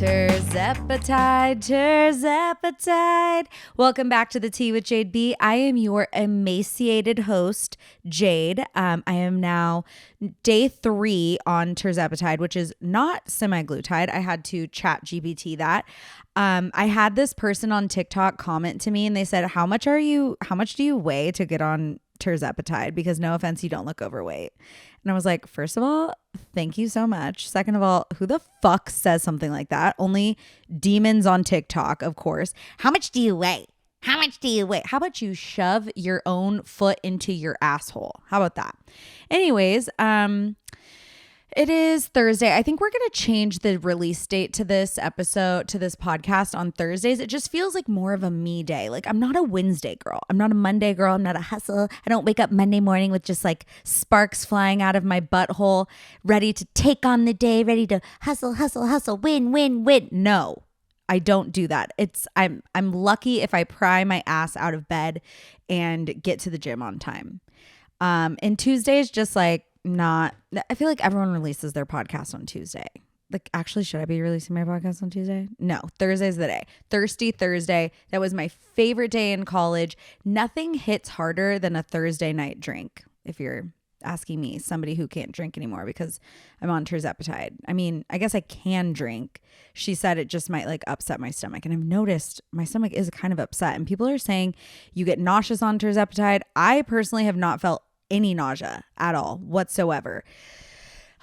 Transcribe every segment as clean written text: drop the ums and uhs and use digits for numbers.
Terzepatide. Welcome back to the Tea with Jade B. I am your emaciated host, Jade. I am now day 3 on terzepatide, which is not semaglutide. I had to chat GPT that. I had this person on TikTok comment to me and they said, how much do you weigh to get on terzepatide? Because no offense, you don't look overweight. And I was like, first of all, thank you so much. Second of all, who the fuck says something like that? Only demons on TikTok, of course. How much do you weigh? How much do you weigh? How about you shove your own foot into your asshole? How about that? Anyways, it is Thursday. I think we're going to change the release date to this episode, to this podcast on Thursdays. It just feels like more of a me day. Like I'm not a Wednesday girl. I'm not a Monday girl. I'm not a hustle. I don't wake up Monday morning with just like sparks flying out of my butthole, ready to take on the day, ready to hustle, win, win, win. No, I don't do that. I'm lucky if I pry my ass out of bed and get to the gym on time. And Tuesdays just like, I feel like everyone releases their podcast on Tuesday. Like, actually, should I be releasing my podcast on Tuesday? No, Thursday's the day. Thirsty Thursday. That was my favorite day in college. Nothing hits harder than a Thursday night drink, if you're asking me, somebody who can't drink anymore because I'm on terzepatide. I mean, I guess I can drink. She said it just might like upset my stomach. And I've noticed my stomach is kind of upset. And people are saying you get nauseous on terzepatide. I personally have not felt any nausea at all whatsoever.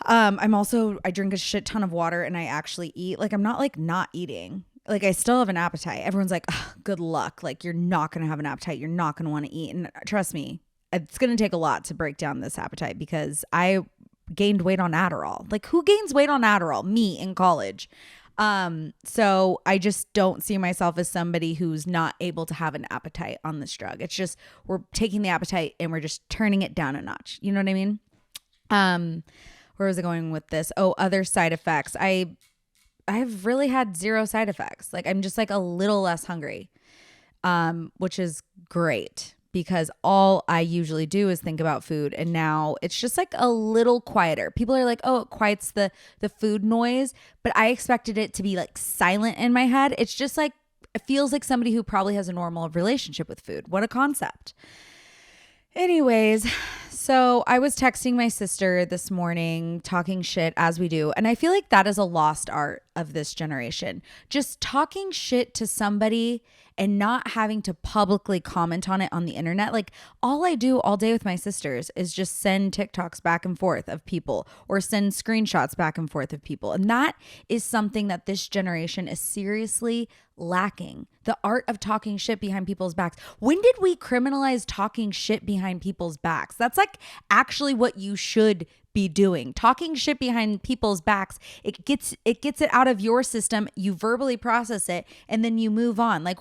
I drink a shit ton of water and I actually eat. Like I'm not like not eating. Like I still have an appetite. Everyone's like, good luck. Like you're not going to have an appetite. You're not going to want to eat. And trust me, it's going to take a lot to break down this appetite because I gained weight on Adderall. Like who gains weight on Adderall? Me in college. So I just don't see myself as somebody who's not able to have an appetite on this drug. It's just, we're taking the appetite and we're just turning it down a notch. You know what I mean? Where was I going with this? Oh, other side effects. I've really had zero side effects. Like I'm just like a little less hungry, which is great. Because all I usually do is think about food. And now it's just like a little quieter. People are like, oh, it quiets the food noise. But I expected it to be like silent in my head. It's just like, it feels like somebody who probably has a normal relationship with food. What a concept. Anyways, so I was texting my sister this morning, talking shit as we do. And I feel like that is a lost art of this generation. Just talking shit to somebody and not having to publicly comment on it on the internet. Like all I do all day with my sisters is just send TikToks back and forth of people or send screenshots back and forth of people. And that is something that this generation is seriously lacking. The art of talking shit behind people's backs. When did we criminalize talking shit behind people's backs? That's like actually what you should be doing. Talking shit behind people's backs. It gets it out of your system. You verbally process it and then you move on. Like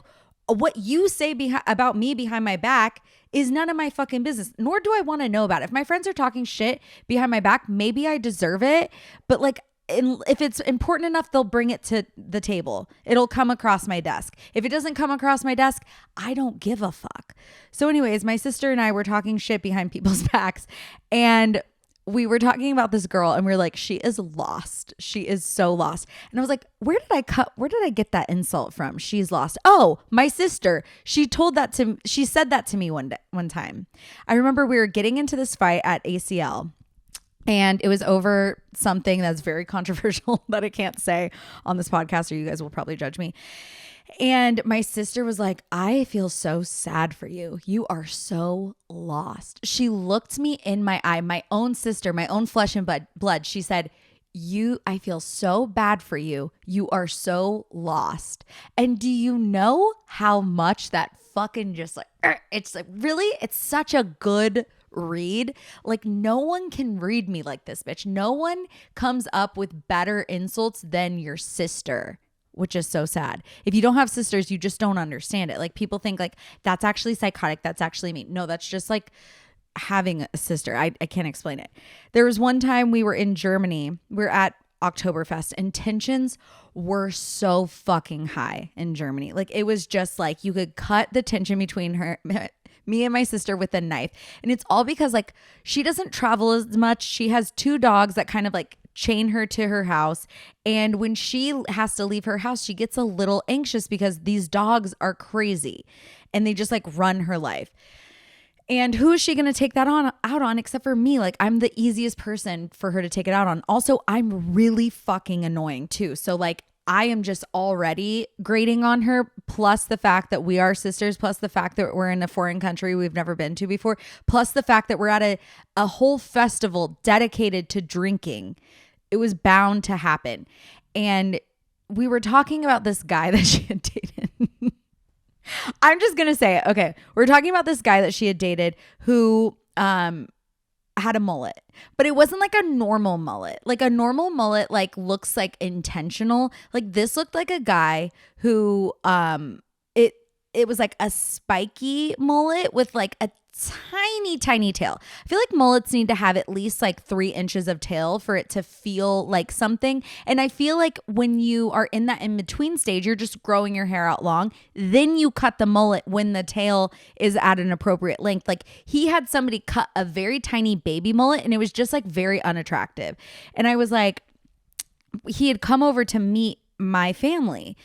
what you say about me behind my back is none of my fucking business, nor do I want to know about it. If my friends are talking shit behind my back, maybe I deserve it. But like, if it's important enough, they'll bring it to the table. It'll come across my desk. If it doesn't come across my desk, I don't give a fuck. So anyways, my sister and I were talking shit behind people's backs and we were talking about this girl and we were like, she is lost. She is so lost. And I was like, where did I get that insult from? She's lost. Oh, my sister. She said that to me one time. I remember we were getting into this fight at ACL and it was over something that's very controversial that I can't say on this podcast or you guys will probably judge me. And my sister was like, I feel so sad for you. You are so lost. She looked me in my eye, my own sister, my own flesh and blood. She said, I feel so bad for you. You are so lost. And do you know how much that fucking just like, it's like, really, it's such a good read. Like no one can read me like this, bitch. No one comes up with better insults than your sister. Which is so sad. If you don't have sisters, you just don't understand it. Like people think like that's actually psychotic. That's actually me. No, that's just like having a sister. I can't explain it. There was one time we were in Germany. We were at Oktoberfest and tensions were so fucking high in Germany. Like it was just like you could cut the tension between me and my sister with a knife. And it's all because like she doesn't travel as much. She has 2 dogs that kind of like chain her to her house. And when she has to leave her house, she gets a little anxious because these dogs are crazy and they just like run her life. And who is she going to take that out on except for me? Like, I'm the easiest person for her to take it out on. Also, I'm really fucking annoying too. So like, I am just already grating on her, plus the fact that we are sisters, plus the fact that we're in a foreign country we've never been to before, plus the fact that we're at a whole festival dedicated to drinking. It was bound to happen. And we were talking about this guy that she had dated. I'm just going to say it. Okay. We're talking about this guy that she had dated who had a mullet, but it wasn't like a normal mullet. Like a normal mullet like looks like intentional. Like this looked like a guy who it was like a spiky mullet with like a tiny tail. I feel like mullets need to have at least like 3 inches of tail for it to feel like something. And I feel like when you are in that in between stage, you're just growing your hair out long. Then you cut the mullet when the tail is at an appropriate length. Like he had somebody cut a very tiny baby mullet and it was just like very unattractive. And I was like, he had come over to meet my family.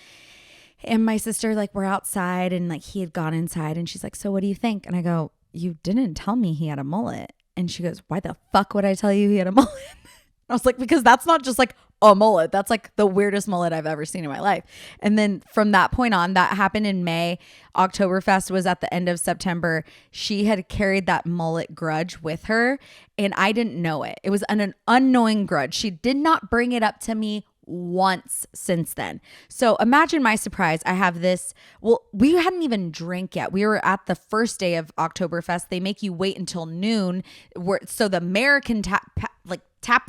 And my sister, like, we're outside and like he had gone inside and she's like, so what do you think? And I go, you didn't tell me he had a mullet. And she goes, why the fuck would I tell you he had a mullet? I was like, because that's not just like a mullet. That's like the weirdest mullet I've ever seen in my life. And then from that point on, that happened in May. Oktoberfest was at the end of September. She had carried that mullet grudge with her and I didn't know it. It was an unknowing grudge. She did not bring it up to me once since then. So imagine my surprise. I have this. Well, we hadn't even drank yet. We were at the first day of Oktoberfest. They make you wait until noon, so the mayor can tap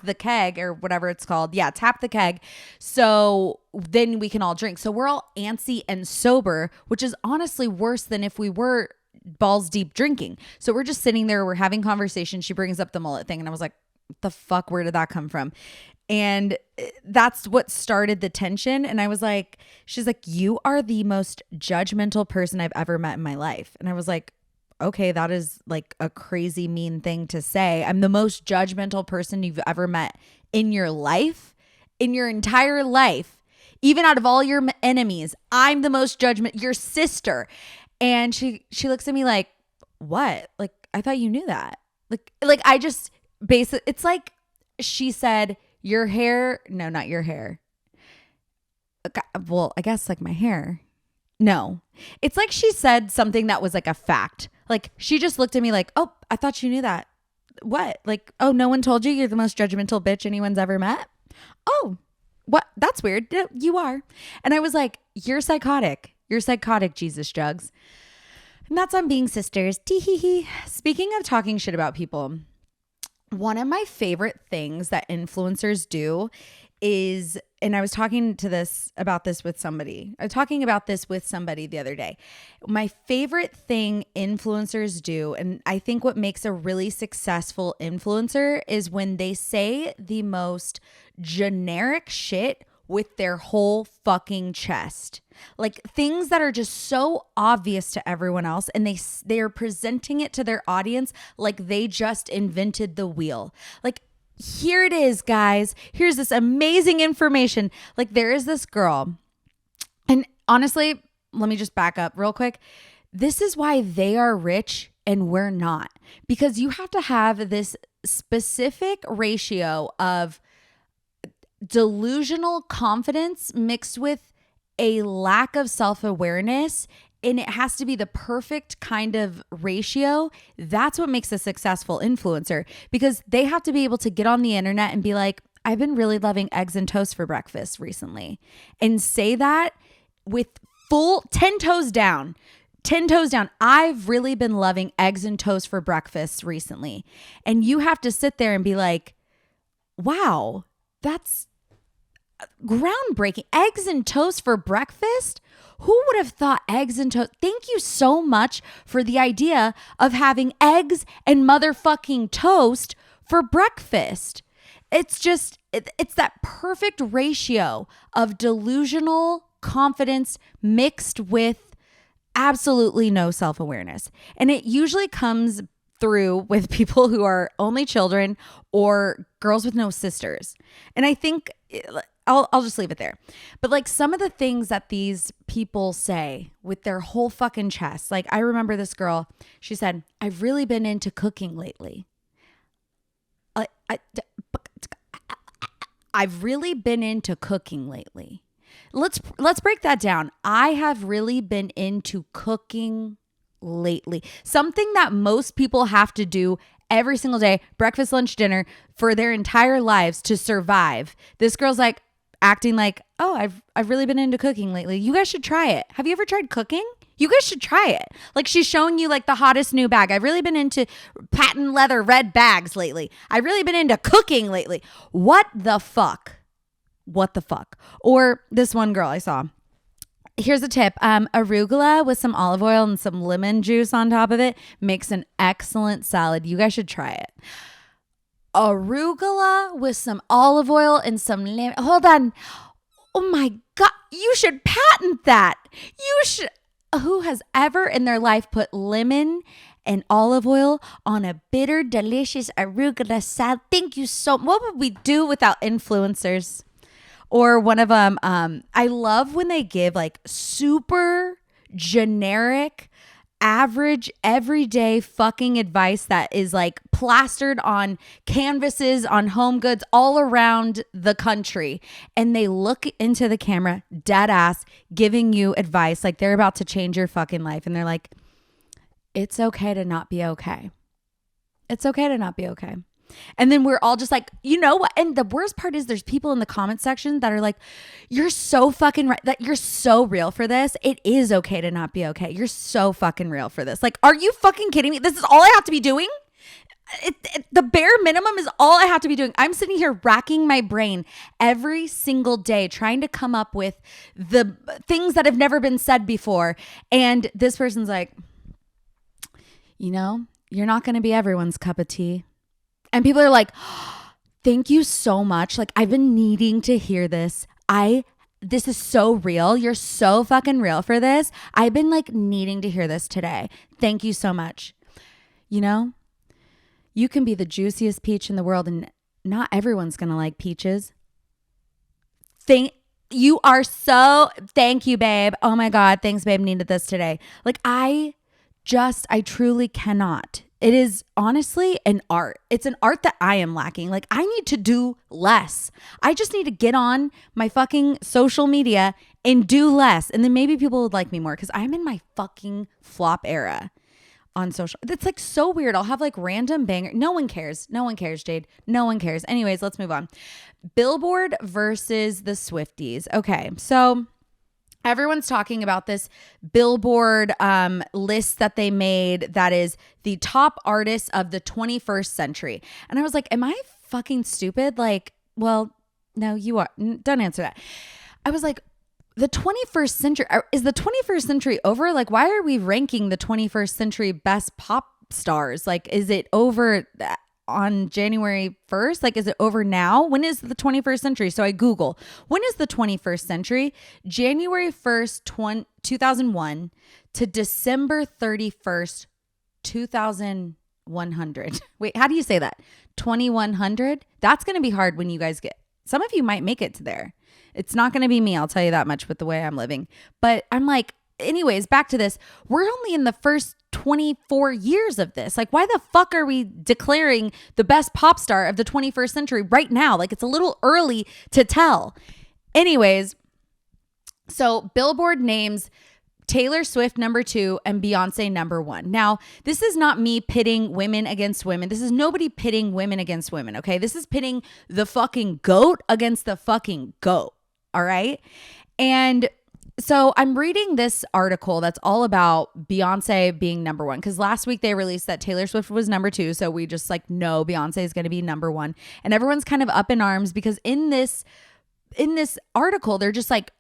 the keg or whatever it's called. Yeah, tap the keg. So then we can all drink. So we're all antsy and sober, which is honestly worse than if we were balls deep drinking. So we're just sitting there. We're having conversation. She brings up the mullet thing, and I was like, "What the fuck? Where did that come from?" And that's what started the tension. And I was like, she's like, you are the most judgmental person I've ever met in my life. And I was like, okay, that is like a crazy mean thing to say. I'm the most judgmental person you've ever met in your life, in your entire life. Even out of all your enemies, I'm the most your sister. And she looks at me like, what? Like, I thought you knew that. Like I just basically, it's like she said, your hair, no, not your hair. Well, I guess like my hair. No, it's like she said something that was like a fact. Like she just looked at me like, oh, I thought you knew that. What? Like, oh, no one told you you're the most judgmental bitch anyone's ever met? Oh, what? That's weird. You are. And I was like, you're psychotic. You're psychotic, Jesus Jugs. And that's on being sisters. Tee-hee-hee. Speaking of talking shit about people, one of my favorite things that influencers do is, and I was talking about this with somebody. I was talking about this with somebody the other day. My favorite thing influencers do, and I think what makes a really successful influencer, is when they say the most generic shit with their whole fucking chest. Like things that are just so obvious to everyone else, and they are presenting it to their audience like they just invented the wheel. Like, here it is, guys. Here's this amazing information. Like, there is this girl, and honestly, let me just back up real quick. This is why they are rich and we're not, because you have to have this specific ratio of delusional confidence mixed with a lack of self-awareness, and it has to be the perfect kind of ratio. That's what makes a successful influencer, because they have to be able to get on the internet and be like, I've been really loving eggs and toast for breakfast recently, and say that with full 10 toes down. 10 toes down. I've really been loving eggs and toast for breakfast recently. And you have to sit there and be like, wow, that's groundbreaking. Eggs and toast for breakfast? Who would have thought eggs and toast? Thank you so much for the idea of having eggs and motherfucking toast for breakfast. It's just, it's that perfect ratio of delusional confidence mixed with absolutely no self-awareness. And it usually comes through with people who are only children or girls with no sisters. And I think I'll just leave it there. But like some of the things that these people say with their whole fucking chest, like I remember this girl, she said, I've really been into cooking lately. I've really been into cooking lately. Let's break that down. I have really been into cooking lately. Something that most people have to do every single day, breakfast, lunch, dinner, for their entire lives to survive. This girl's like acting like, oh, I've really been into cooking lately. You guys should try it. Have you ever tried cooking? You guys should try it. Like she's showing you like the hottest new bag. I've really been into patent leather red bags lately. I've really been into cooking lately. What the fuck? What the fuck? Or this one girl I saw. Here's a tip. Arugula with some olive oil and some lemon juice on top of it makes an excellent salad. You guys should try it. Arugula with some olive oil and some lemon. Hold on. Oh my God. You should patent that. You should. Who has ever in their life put lemon and olive oil on a bitter, delicious arugula salad? Thank you so much. What would we do without influencers? Or one of them, I love when they give like super generic, average, everyday fucking advice that is like plastered on canvases, on home goods all around the country. And they look into the camera, dead ass, giving you advice like they're about to change your fucking life. And they're like, it's okay to not be okay. It's okay to not be okay. And then we're all just like, you know what? And the worst part is there's people in the comment section that are like, you're so fucking right. That you're so real for this. It is okay to not be okay. You're so fucking real for this. Like, are you fucking kidding me? This is all I have to be doing? The bare minimum is all I have to be doing. I'm sitting here racking my brain every single day trying to come up with the things that have never been said before. And this person's like, you know, you're not going to be everyone's cup of tea. And people are like, oh, thank you so much. Like, I've been needing to hear this. This is so real. You're so fucking real for this. I've been like needing to hear this today. Thank you so much. You know, you can be the juiciest peach in the world and not everyone's going to like peaches. Thank you, babe. Oh my God. Thanks, babe. Needed this today. Like I truly cannot. It is honestly an art. It's an art that I am lacking. Like I need to do less. I just need to get on my fucking social media and do less. And then maybe people would like me more because I'm in my fucking flop era on social. It's like so weird. I'll have like random banger. No one cares. No one cares, Jade. No one cares. Anyways, let's move on. Billboard versus the Swifties. Okay. So everyone's talking about this Billboard list that they made that is the top artists of the 21st century. And I was like, am I fucking stupid? Like, well, no, you are. Don't answer that. I was like, the 21st century, is the 21st century over? Like, why are we ranking the 21st century best pop stars? Like, is it over on January 1st? Like, is it over now? When is the 21st century? So I Google, when is the 21st century? January 1st, 2001 to December 31st, 2100. Wait, how do you say that? 2100? That's going to be hard when you guys some of you might make it to there. It's not going to be me. I'll tell you that much with the way I'm living. But I'm like, anyways, back to this. We're only in the first 24 years of this. Like, why the fuck are we declaring the best pop star of the 21st century right now? Like, it's a little early to tell. Anyways, so Billboard names Taylor Swift number 2 and Beyonce number 1. Now, this is not me pitting women against women. This is nobody pitting women against women, okay? This is pitting the fucking goat against the fucking goat, all right? And so I'm reading this article that's all about Beyonce being number 1 because last week they released that Taylor Swift was number 2. So we just like, no, Beyonce is going to be number 1. And everyone's kind of up in arms because in this article, they're just like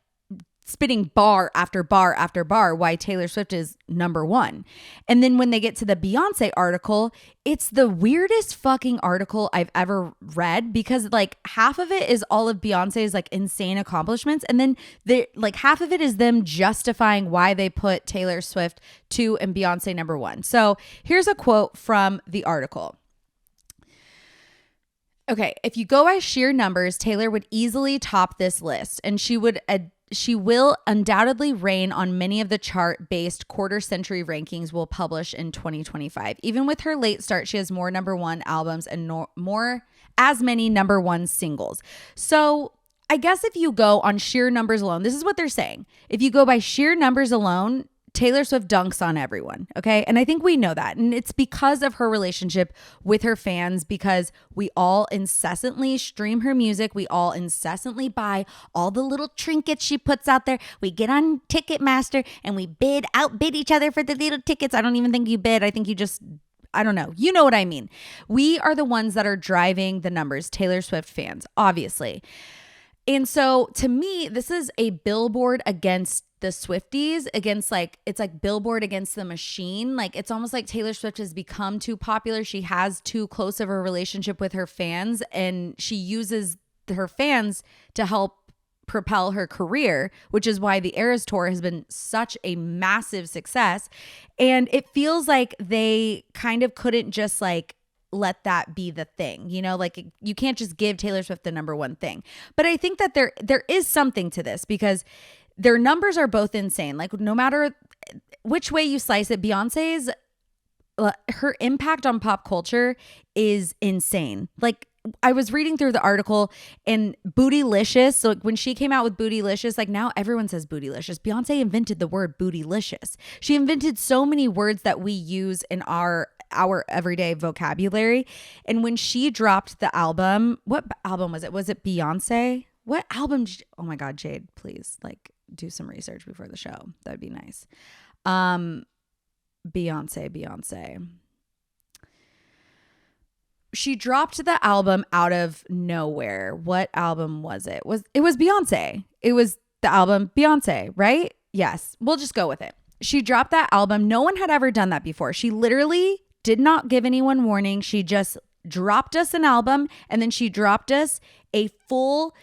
spitting bar after bar after bar why Taylor Swift is number one. And then when they get to the Beyonce article, it's the weirdest fucking article I've ever read, because like half of it is all of Beyonce's like insane accomplishments, and then like half of it is them justifying why they put Taylor Swift 2 and Beyonce number 1. So here's a quote from the article. Okay, if you go by sheer numbers, Taylor would easily top this list, and she will undoubtedly reign on many of the chart-based quarter-century rankings we'll publish in 2025. Even with her late start, she has more number 1 albums and as many number 1 singles. So I guess if you go on sheer numbers alone, this is what they're saying. If you go by sheer numbers alone, Taylor Swift dunks on everyone, okay? And I think we know that. And it's because of her relationship with her fans, because we all incessantly stream her music. We all incessantly buy all the little trinkets she puts out there. We get on Ticketmaster and we outbid each other for the little tickets. I don't even think you bid. I think you just, I don't know. You know what I mean? We are the ones that are driving the numbers, Taylor Swift fans, obviously. And so to me, this is a billboard against the Swifties, against like, it's like billboard against the machine. Like it's almost like Taylor Swift has become too popular. She has too close of a relationship with her fans, and she uses her fans to help propel her career, which is why the Eras Tour has been such a massive success. And it feels like they kind of couldn't just like let that be the thing, you know, like you can't just give Taylor Swift the number 1 thing. But I think that there is something to this, because their numbers are both insane. Like no matter which way you slice it, Beyonce's, her impact on pop culture is insane. Like I was reading through the article, and Bootylicious, so like when she came out with Bootylicious, like now everyone says Bootylicious. Beyonce invented the word Bootylicious. She invented so many words that we use in our everyday vocabulary. And when she dropped the album, what album was it? Was it Beyonce? What album? Oh my God, Jade, please like do some research before the show. That'd be nice. Beyonce. She dropped the album out of nowhere. What album was it? It was Beyonce. It was the album Beyonce, right? Yes. We'll just go with it. She dropped that album. No one had ever done that before. She literally did not give anyone warning. She just dropped us an album, and then she dropped us a full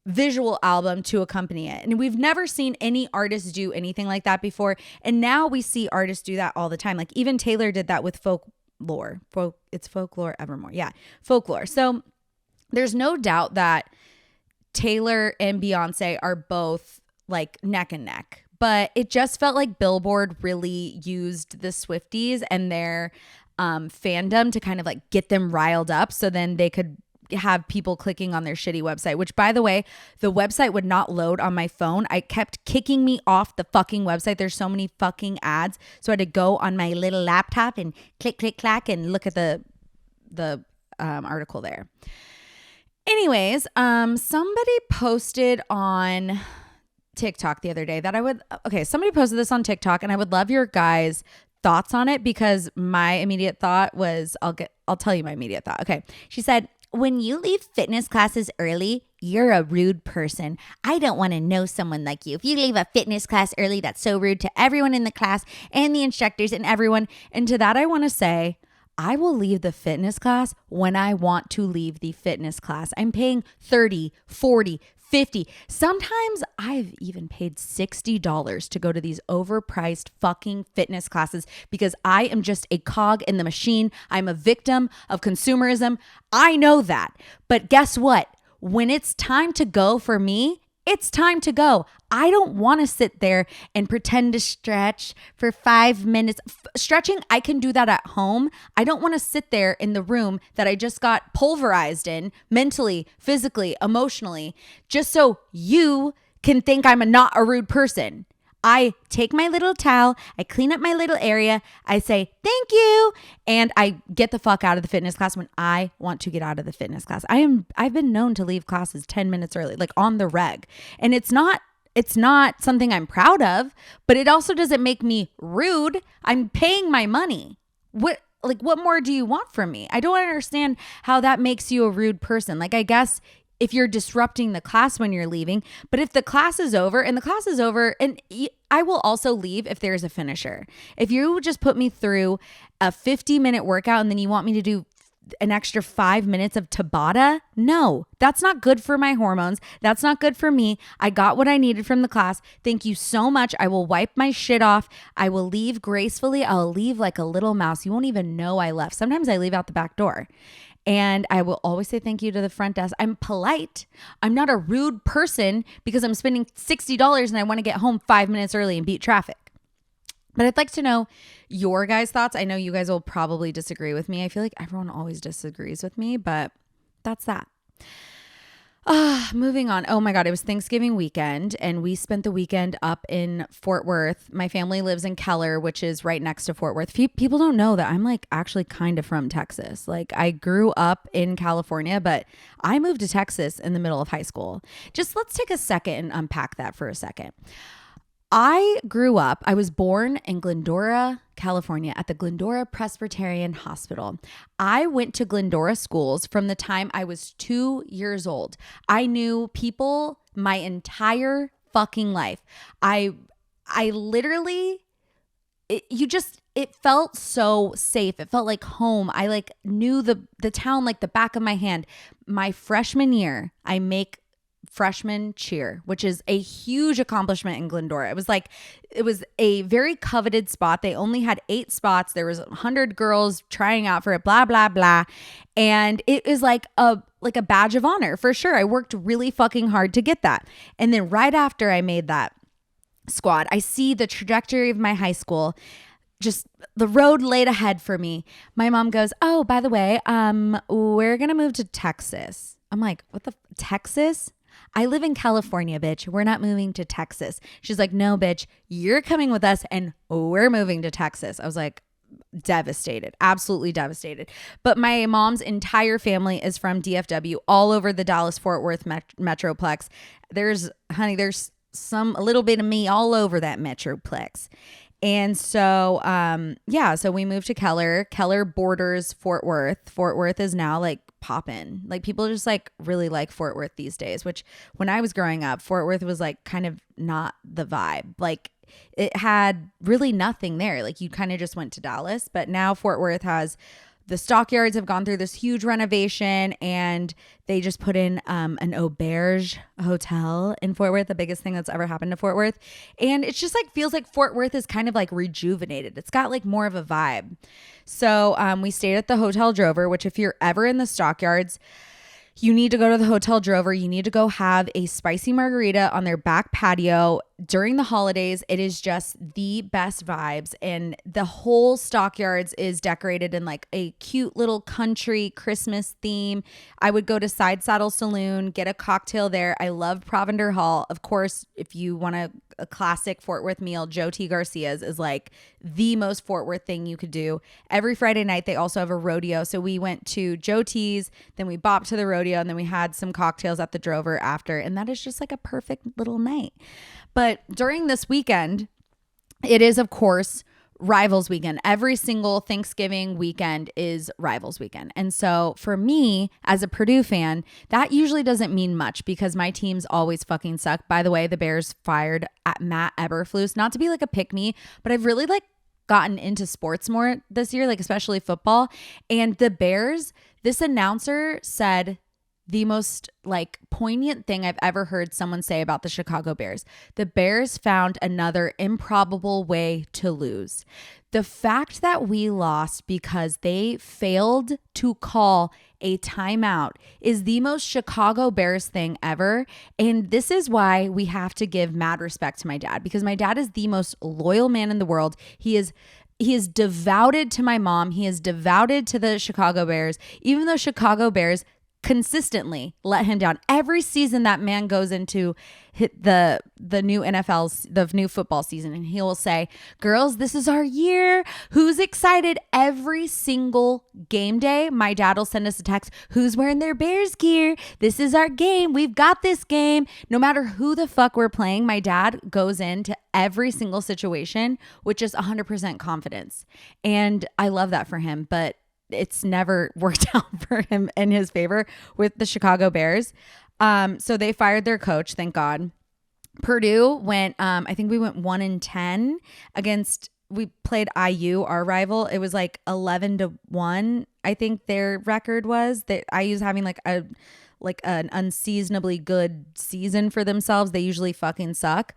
visual album to accompany it. And we've never seen any artist do anything like that before. And now we see artists do that all the time. Like even Taylor did that with Folklore. It's Folklore Evermore. Yeah, Folklore. So there's no doubt that Taylor and Beyonce are both like neck and neck. But it just felt like Billboard really used the Swifties and their fandom to kind of like get them riled up, so then they could have people clicking on their shitty website, which by the way, the website would not load on my phone. I kept kicking me off the fucking website. There's so many fucking ads. So I had to go on my little laptop and click, click, clack and look at the article there. Anyways, somebody posted on TikTok the other day somebody posted this on TikTok, and I would love your guys' thoughts on it, because my immediate thought was, I'll tell you my immediate thought. Okay. She said, when you leave fitness classes early, you're a rude person. I don't want to know someone like you. If you leave a fitness class early, that's so rude to everyone in the class and the instructors and everyone. And to that, I want to say, I will leave the fitness class when I want to leave the fitness class. I'm paying $30, $40, $50. Sometimes I've even paid $60 to go to these overpriced fucking fitness classes because I am just a cog in the machine. I'm a victim of consumerism. I know that. But guess what? When it's time to go for me, it's time to go. I don't want to sit there and pretend to stretch for 5 minutes. Stretching, I can do that at home. I don't want to sit there in the room that I just got pulverized in mentally, physically, emotionally, just so you can think I'm not a rude person. I take my little towel, I clean up my little area, I say thank you, and I get the fuck out of the fitness class when I want to get out of the fitness class. I've been known to leave classes 10 minutes early, like on the reg. And it's not something I'm proud of, but it also doesn't make me rude. I'm paying my money. What more do you want from me? I don't understand how that makes you a rude person. Like, I guess if you're disrupting the class when you're leaving. But if the class is over, and I will also leave if there's a finisher. If you just put me through a 50-minute workout and then you want me to do an extra 5 minutes of Tabata, no, that's not good for my hormones. That's not good for me. I got what I needed from the class. Thank you so much. I will wipe my shit off. I will leave gracefully. I'll leave like a little mouse. You won't even know I left. Sometimes I leave out the back door. And I will always say thank you to the front desk. I'm polite. I'm not a rude person because I'm spending $60 and I want to get home 5 minutes early and beat traffic. But I'd like to know your guys' thoughts. I know you guys will probably disagree with me. I feel like everyone always disagrees with me, but that's that. Moving on. Oh my God, it was Thanksgiving weekend and we spent the weekend up in Fort Worth. My family lives in Keller, which is right next to Fort Worth. People don't know that I'm like actually kind of from Texas. Like I grew up in California, but I moved to Texas in the middle of high school. Just let's take a second and unpack that for a second. I was born in Glendora, California at the Glendora Presbyterian Hospital. I went to Glendora schools from the time I was 2 years old. I knew people my entire fucking life. I literally, it felt so safe. It felt like home. I like knew the town like the back of my hand. My freshman year, I make freshman cheer, which is a huge accomplishment in Glendora. It was a very coveted spot. They only had 8 spots. There was 100 girls trying out for it, blah, blah, blah. And it is like a badge of honor for sure. I worked really fucking hard to get that. And then right after I made that squad, I see the trajectory of my high school, just the road laid ahead for me. My mom goes, "Oh, by the way, we're going to move to Texas." I'm like, "What the Texas? I live in California, bitch. We're not moving to Texas." She's like, "No, bitch, you're coming with us and we're moving to Texas." I was like, devastated, absolutely devastated. But my mom's entire family is from DFW, all over the Dallas-Fort Worth Metroplex. There's a little bit of me all over that Metroplex. And so, so we moved to Keller. Keller borders Fort Worth. Fort Worth is now like poppin'. Like people just like really like Fort Worth these days, which when I was growing up, Fort Worth was like kind of not the vibe. Like it had really nothing there. Like you kind of just went to Dallas, but now Fort Worth the stockyards have gone through this huge renovation and they just put in an auberge hotel in Fort Worth, the biggest thing that's ever happened to Fort Worth. And it's just like feels like Fort Worth is kind of like rejuvenated. It's got like more of a vibe. So we stayed at the Hotel Drover, which if you're ever in the stockyards, you need to go to the Hotel Drover. You need to go have a spicy margarita on their back patio during the holidays. It is just the best vibes. And the whole stockyards is decorated in like a cute little country Christmas theme. I would go to Side Saddle Saloon, get a cocktail there. I love Provender Hall. Of course, if you want a classic Fort Worth meal, Joe T. Garcia's is like the most Fort Worth thing you could do. Every Friday night, they also have a rodeo. So we went to Joe T's, then we bopped to the rodeo, and then we had some cocktails at the Drover after. And that is just like a perfect little night. But during this weekend, it is, of course, Rivals weekend. Every single Thanksgiving weekend is Rivals weekend. And so for me, as a Purdue fan, that usually doesn't mean much because my teams always fucking suck. By the way, the Bears fired at Matt Eberflus, not to be like a pick me, but I've really like gotten into sports more this year, like especially football. And the Bears, this announcer said the most like poignant thing I've ever heard someone say about the Chicago Bears. The Bears found another improbable way to lose. The fact that we lost because they failed to call a timeout is the most Chicago Bears thing ever. And this is why we have to give mad respect to my dad, because my dad is the most loyal man in the world. He is devoted to my mom. He is devoted to the Chicago Bears, even though Chicago Bears consistently let him down. Every season that man goes into the new football season, and he will say, "Girls, this is our year. Who's excited?" Every single game day, my dad will send us a text, "Who's wearing their Bears gear? This is our game. We've got this game." No matter who the fuck we're playing, my dad goes into every single situation with just 100% confidence. And I love that for him, but it's never worked out for him in his favor with the Chicago Bears. So they fired their coach, thank God. Purdue went, I think we went 1-10 against, we played IU, our rival. It was like 11-1. I think their record was that IU's having like an unseasonably good season for themselves. They usually fucking suck.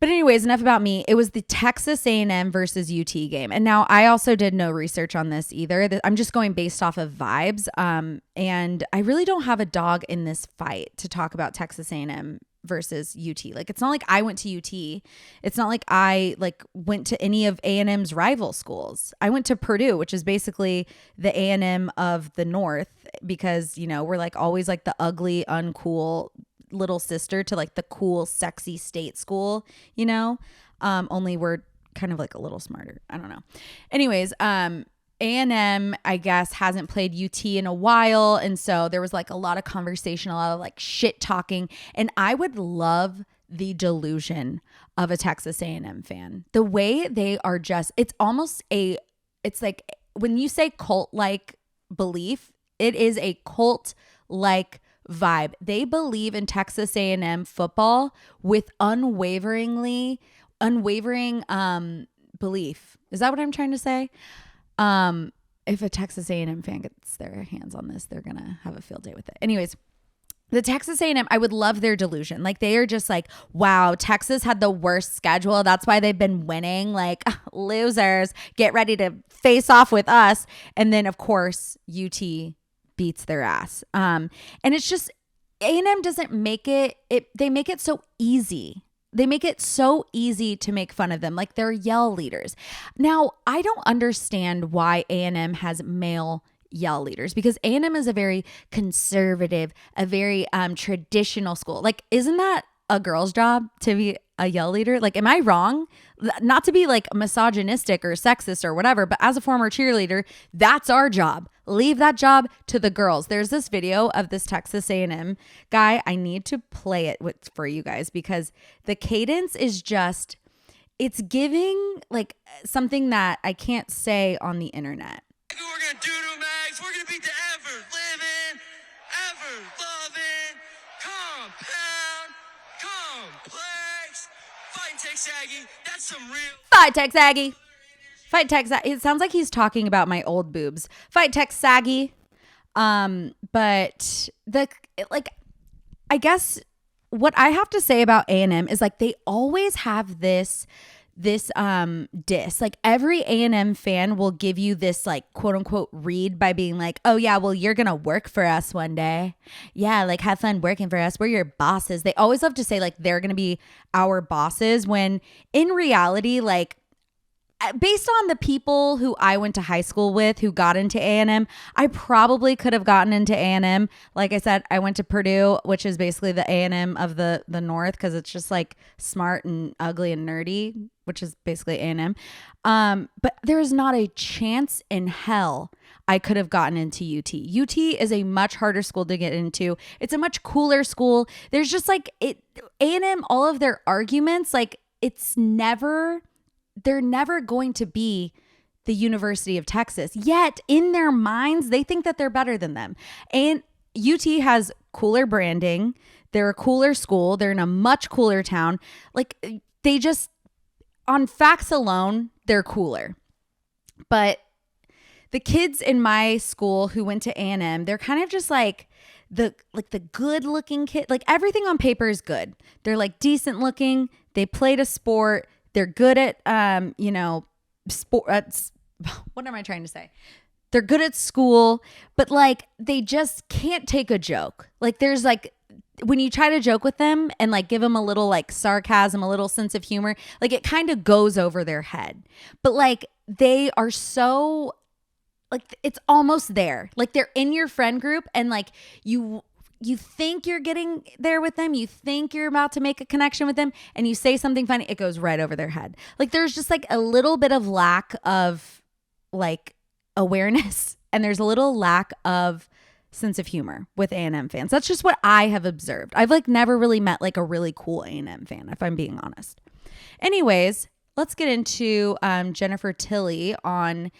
But anyways, enough about me. It was the Texas A&M versus UT game. And now I also did no research on this either. I'm just going based off of vibes. And I really don't have a dog in this fight to talk about Texas A&M versus UT. Like, it's not like I went to UT. It's not like I like went to any of A&M's rival schools. I went to Purdue, which is basically the A&M of the North, because, you know, we're like always like the ugly, uncool little sister to like the cool, sexy state school, you know, only we're kind of like a little smarter. I don't know. Anyways, A&M, I guess, hasn't played UT in a while. And so there was like a lot of conversation, a lot of like shit talking. And I would love the delusion of a Texas A&M fan. The way they are just, it's like when you say cult-like belief, it is a cult-like vibe. They believe in Texas A&M football with unwavering belief. Is that what I'm trying to say? If a Texas A&M fan gets their hands on this, they're gonna have a field day with it. Anyways, the Texas A&M, I would love their delusion. Like, they are just like, wow, Texas had the worst schedule. That's why they've been winning. Like, losers, get ready to face off with us. And then, of course, UT beats their ass. And it's just, A&M doesn't make it, they make it so easy. They make it so easy to make fun of them. Like, they're yell leaders. Now, I don't understand why A&M has male yell leaders, because A&M is a very conservative, a very traditional school. Like, isn't that a girl's job to be a yell leader? Like, am I wrong? Not to be like misogynistic or sexist or whatever, but as a former cheerleader, that's our job. Leave that job to the girls. There's this video of this Texas A&M guy. I need to play it for you guys, because the cadence is just, it's giving like something that I can't say on the internet. We're going to do to Max. We're going to beat the ever living, ever loving, compound, complex. Fight Tex Aggie. That's some real. Fight Tex Aggie. Fight Tex. It sounds like he's talking about my old boobs. Fight Tex Aggie. But I guess what I have to say about A&M is like, they always have this diss. Like, every A&M fan will give you this like quote unquote read by being like, oh yeah, well, you're gonna work for us one day. Yeah, like, have fun working for us. We're your bosses. They always love to say like they're gonna be our bosses, when in reality, like, based on the people who I went to high school with who got into A&M, I probably could have gotten into A&M. Like I said, I went to Purdue, which is basically the A&M of the North, because it's just like smart and ugly and nerdy, which is basically A&M. But there is not a chance in hell I could have gotten into UT. UT is a much harder school to get into. It's a much cooler school. There's just like A&M, all of their arguments, like, they're never going to be the University of Texas. Yet in their minds, they think that they're better than them. And UT has cooler branding. They're a cooler school. They're in a much cooler town. Like, they just, on facts alone, they're cooler. But the kids in my school who went to A&M, they're kind of just like the good looking kid. Like, everything on paper is good. They're like decent looking. They played a sport. They're good at, sports. What am I trying to say? They're good at school, but like, they just can't take a joke. Like, there's like, when you try to joke with them and like give them a little like sarcasm, a little sense of humor, like, it kind of goes over their head. But like, they are so like, it's almost there. Like, they're in your friend group, and like, you think you're getting there with them. You think you're about to make a connection with them, and you say something funny, it goes right over their head. Like, there's just like a little bit of lack of like awareness, and there's a little lack of sense of humor with A&M fans. That's just what I have observed. I've like never really met like a really cool A&M fan, if I'm being honest. Anyways, let's get into Jennifer Tilly on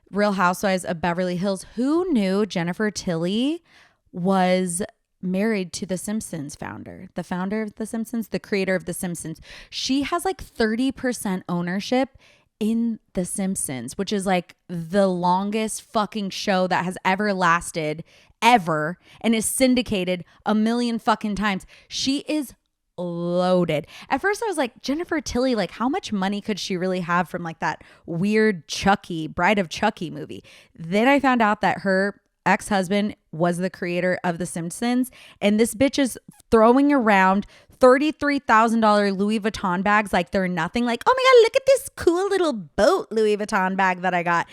Real Housewives of Beverly Hills. Who knew Jennifer Tilly was married to the Simpsons founder, the founder of the Simpsons, the creator of the Simpsons. She has like 30% ownership in the Simpsons, which is like the longest fucking show that has ever lasted ever and is syndicated a million fucking times. She is loaded. At first I was like, Jennifer Tilly, like how much money could she really have from like that weird Chucky, Bride of Chucky movie? Then I found out that her ex-husband was the creator of The Simpsons, and this bitch is throwing around $33,000 Louis Vuitton bags like they're nothing. Like, oh my God, look at this cool little boat Louis Vuitton bag that I got.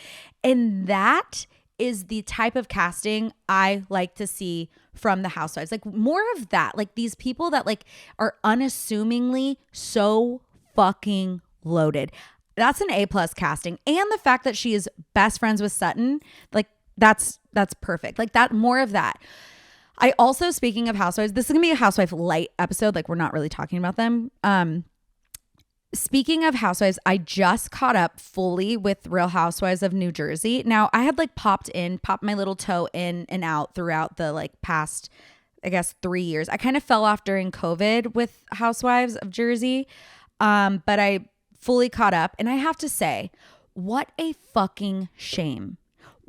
And that is the type of casting I like to see from the Housewives. Like more of that. Like these people that like are unassumingly so fucking loaded. That's an A+ casting. And the fact that she is best friends with Sutton, like that's perfect. Like that, more of that. I also, speaking of Housewives, this is gonna be a Housewife light episode. Like we're not really talking about them. Speaking of Housewives, I just caught up fully with Real Housewives of New Jersey. Now I had like popped my little toe in and out throughout the like past, I guess, 3 years. I kind of fell off during COVID with Housewives of Jersey. But I fully caught up, and I have to say, what a fucking shame.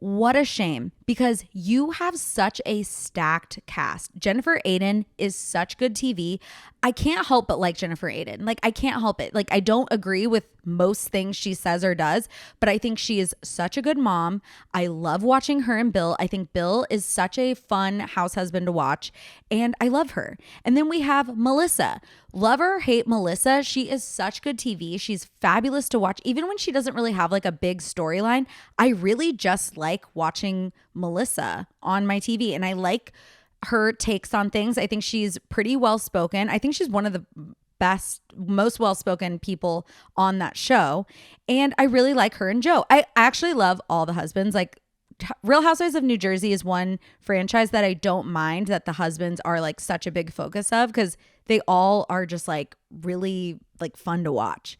What a shame, because you have such a stacked cast. Jennifer Aydin is such good TV. I can't help but like Jennifer Aydin. Like I can't help it. Like I don't agree with most things she says or does, but I think she is such a good mom. I love watching her and Bill. I think Bill is such a fun house husband to watch, and I love her. And then we have Melissa. Love or hate Melissa, she is such good TV. She's fabulous to watch. Even when she doesn't really have like a big storyline, I really just like watching Melissa on my TV, and I like her takes on things. I think she's pretty well spoken. I think she's one of the best, most well-spoken people on that show. And I really like her and Joe. I actually love all the husbands. Like Real Housewives of New Jersey is one franchise that I don't mind that the husbands are like such a big focus of, because they all are just like really like fun to watch.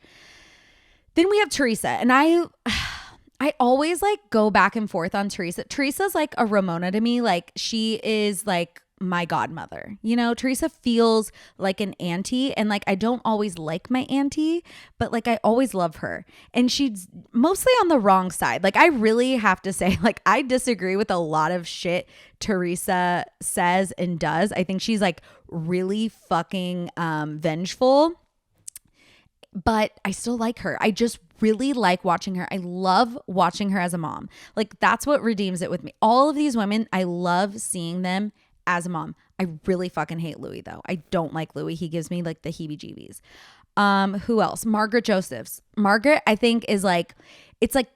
Then we have Teresa, and I always like go back and forth on Teresa. Teresa's like a Ramona to me. Like she is like my godmother. You know, Teresa feels like an auntie, and like I don't always like my auntie, but like I always love her. And she's mostly on the wrong side. Like I really have to say, like I disagree with a lot of shit Teresa says and does. I think she's like really fucking vengeful, but I still like her. I just really like watching her. I love watching her as a mom. Like that's what redeems it with me. All of these women, I love seeing them as a mom. I really fucking hate Louis though. I don't like Louis. He gives me like the heebie-jeebies. Who else? Margaret Josephs. Margaret, I think, is like, it's like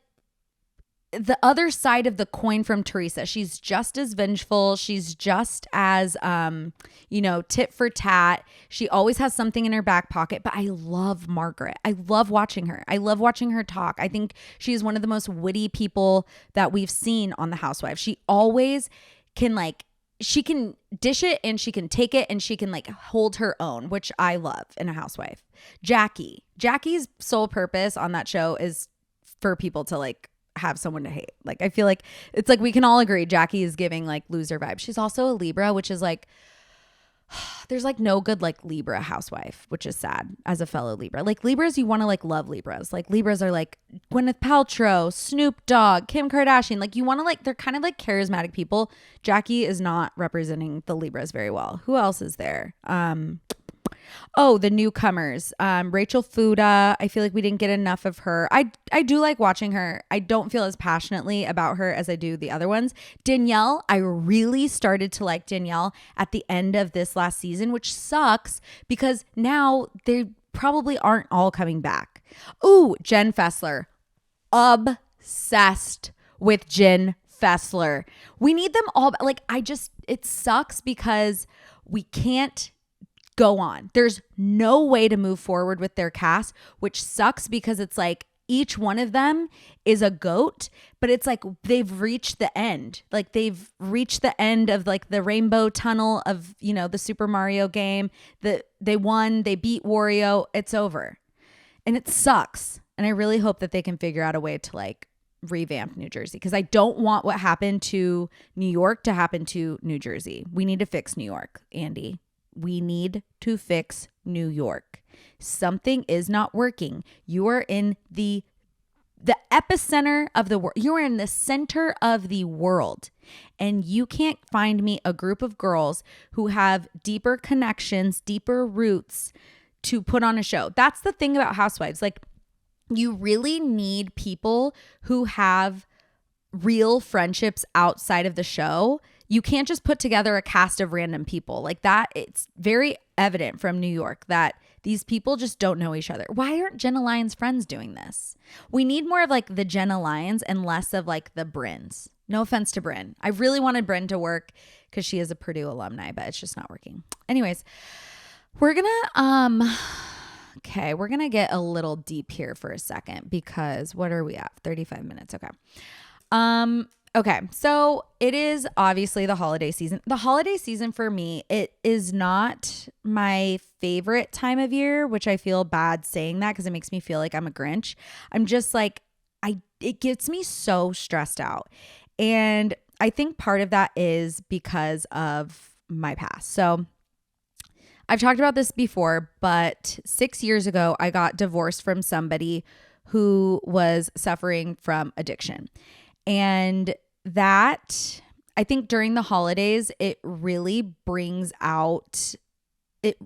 the other side of the coin from Teresa. She's just as vengeful. She's just as, tit for tat. She always has something in her back pocket, but I love Margaret. I love watching her. I love watching her talk. I think she is one of the most witty people that we've seen on The Housewives. She always can like, she can dish it and she can take it and she can like hold her own, which I love in a housewife. Jackie's sole purpose on that show is for people to like have someone to hate. Like I feel like it's like we can all agree Jackie is giving like loser vibes. She's also a Libra, which is like there's like no good like Libra housewife, which is sad as a fellow Libra. Like Libras, you want to like love Libras. Like Libras are like Gwyneth Paltrow, Snoop Dogg, Kim Kardashian. Like you want to like, they're kind of like charismatic people. Jackie is not representing the Libras very well. Who else is there? The newcomers. Rachel Fuda. I feel like we didn't get enough of her. I do like watching her. I don't feel as passionately about her as I do the other ones. Danielle, I really started to like Danielle at the end of this last season, which sucks because now they probably aren't all coming back. Ooh, Jen Fessler. Obsessed with Jen Fessler. We need them all. Like, it sucks because we can't go on. There's no way to move forward with their cast, which sucks because it's like each one of them is a goat, but it's like they've reached the end. Like they've reached the end of like the rainbow tunnel of, the Super Mario game. They won, they beat Wario, it's over. And it sucks. And I really hope that they can figure out a way to like revamp New Jersey because I don't want what happened to New York to happen to New Jersey. We need to fix New York, Andy. We need to fix New York. Something is not working. You are in the epicenter of the world. You are in the center of the world. And you can't find me a group of girls who have deeper connections, deeper roots to put on a show. That's the thing about Housewives. Like, you really need people who have real friendships outside of the show. You can't just put together a cast of random people like that. It's very evident from New York that these people just don't know each other. Why aren't Jenna Lyons' friends doing this? We need more of like the Jenna Lyons and less of like the Bryns. No offense to Bryn. I really wanted Bryn to work because she is a Purdue alumni, but it's just not working. Anyways, we're gonna we're gonna get a little deep here for a second because what are we at? 35 minutes. Okay, so it is obviously the holiday season. The holiday season for me, it is not my favorite time of year, which I feel bad saying that because it makes me feel like I'm a Grinch. I'm just like, it gets me so stressed out. And I think part of that is because of my past. So I've talked about this before, but 6 years ago, I got divorced from somebody who was suffering from addiction. And that, I think during the holidays, it really brings out it.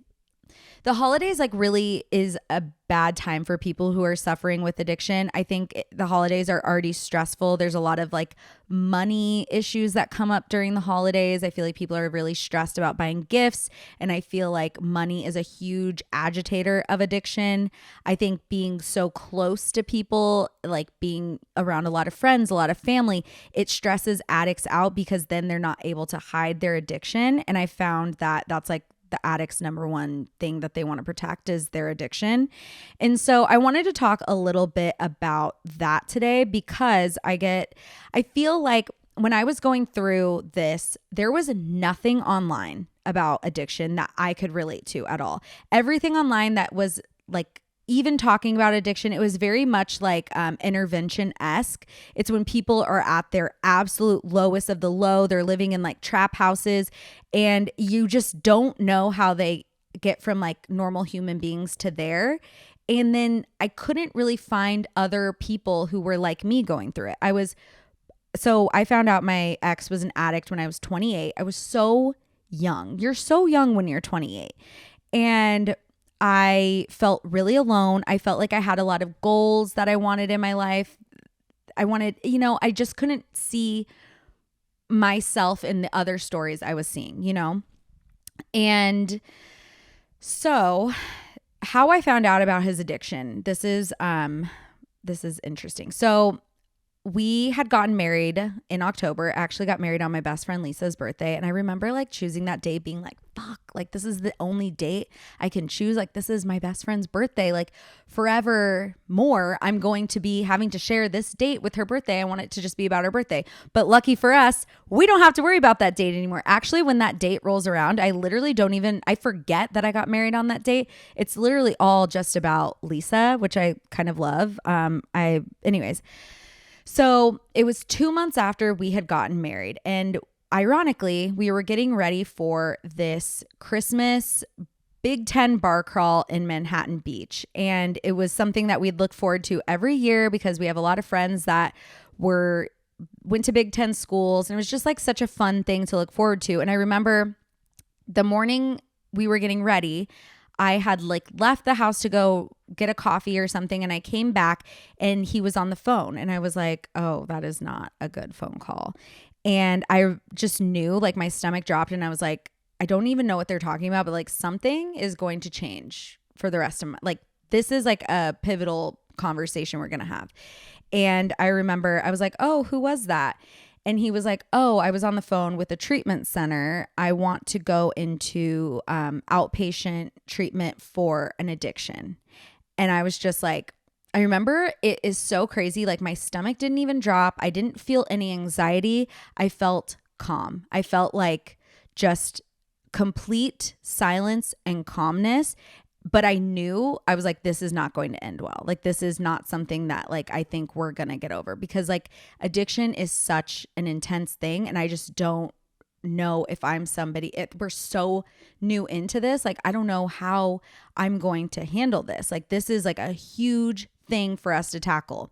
The holidays like really is a bad time for people who are suffering with addiction. I think the holidays are already stressful. There's a lot of like money issues that come up during the holidays. I feel like people are really stressed about buying gifts. And I feel like money is a huge agitator of addiction. I think being so close to people, like being around a lot of friends, a lot of family, it stresses addicts out because then they're not able to hide their addiction. And I found that that's like the addict's number one thing that they want to protect is their addiction. And so I wanted to talk a little bit about that today because I feel like when I was going through this, there was nothing online about addiction that I could relate to at all. Everything online that was like even talking about addiction, it was very much like intervention-esque. It's when people are at their absolute lowest of the low. They're living in like trap houses and you just don't know how they get from like normal human beings to there. And then I couldn't really find other people who were like me going through it. So I found out my ex was an addict when I was 28. I was so young. You're so young when you're 28. And I felt really alone. I felt like I had a lot of goals that I wanted in my life. I just couldn't see myself in the other stories I was seeing, And so how I found out about his addiction, this is interesting. So we had gotten married in October. I actually got married on my best friend Lisa's birthday. And I remember like choosing that day being like, fuck, like this is the only date I can choose. Like this is my best friend's birthday. Like forever more, I'm going to be having to share this date with her birthday. I want it to just be about her birthday. But lucky for us, we don't have to worry about that date anymore. Actually, when that date rolls around, I literally I forget that I got married on that date. It's literally all just about Lisa, which I kind of love. Anyways. So it was 2 months after we had gotten married. And ironically, we were getting ready for this Christmas Big Ten bar crawl in Manhattan Beach. And it was something that we'd look forward to every year because we have a lot of friends that went to Big Ten schools. And it was just like such a fun thing to look forward to. And I remember the morning we were getting ready, I had like left the house to go get a coffee or something. And I came back and he was on the phone and I was like, oh, that is not a good phone call. And I just knew like my stomach dropped and I was like, I don't even know what they're talking about, but like something is going to change for the rest of my, like, this is like a pivotal conversation we're going to have. And I remember I was like, oh, who was that? And he was like, oh, I was on the phone with a treatment center. I want to go into outpatient treatment for an addiction. And I was just like, I remember it is so crazy. Like my stomach didn't even drop. I didn't feel any anxiety. I felt calm. I felt like just complete silence and calmness. But I knew, I was like, this is not going to end well. Like, this is not something that like I think we're going to get over, because like addiction is such an intense thing. And I just don't know if I'm somebody, we're so new into this. Like, I don't know how I'm going to handle this. Like, this is like a huge thing for us to tackle.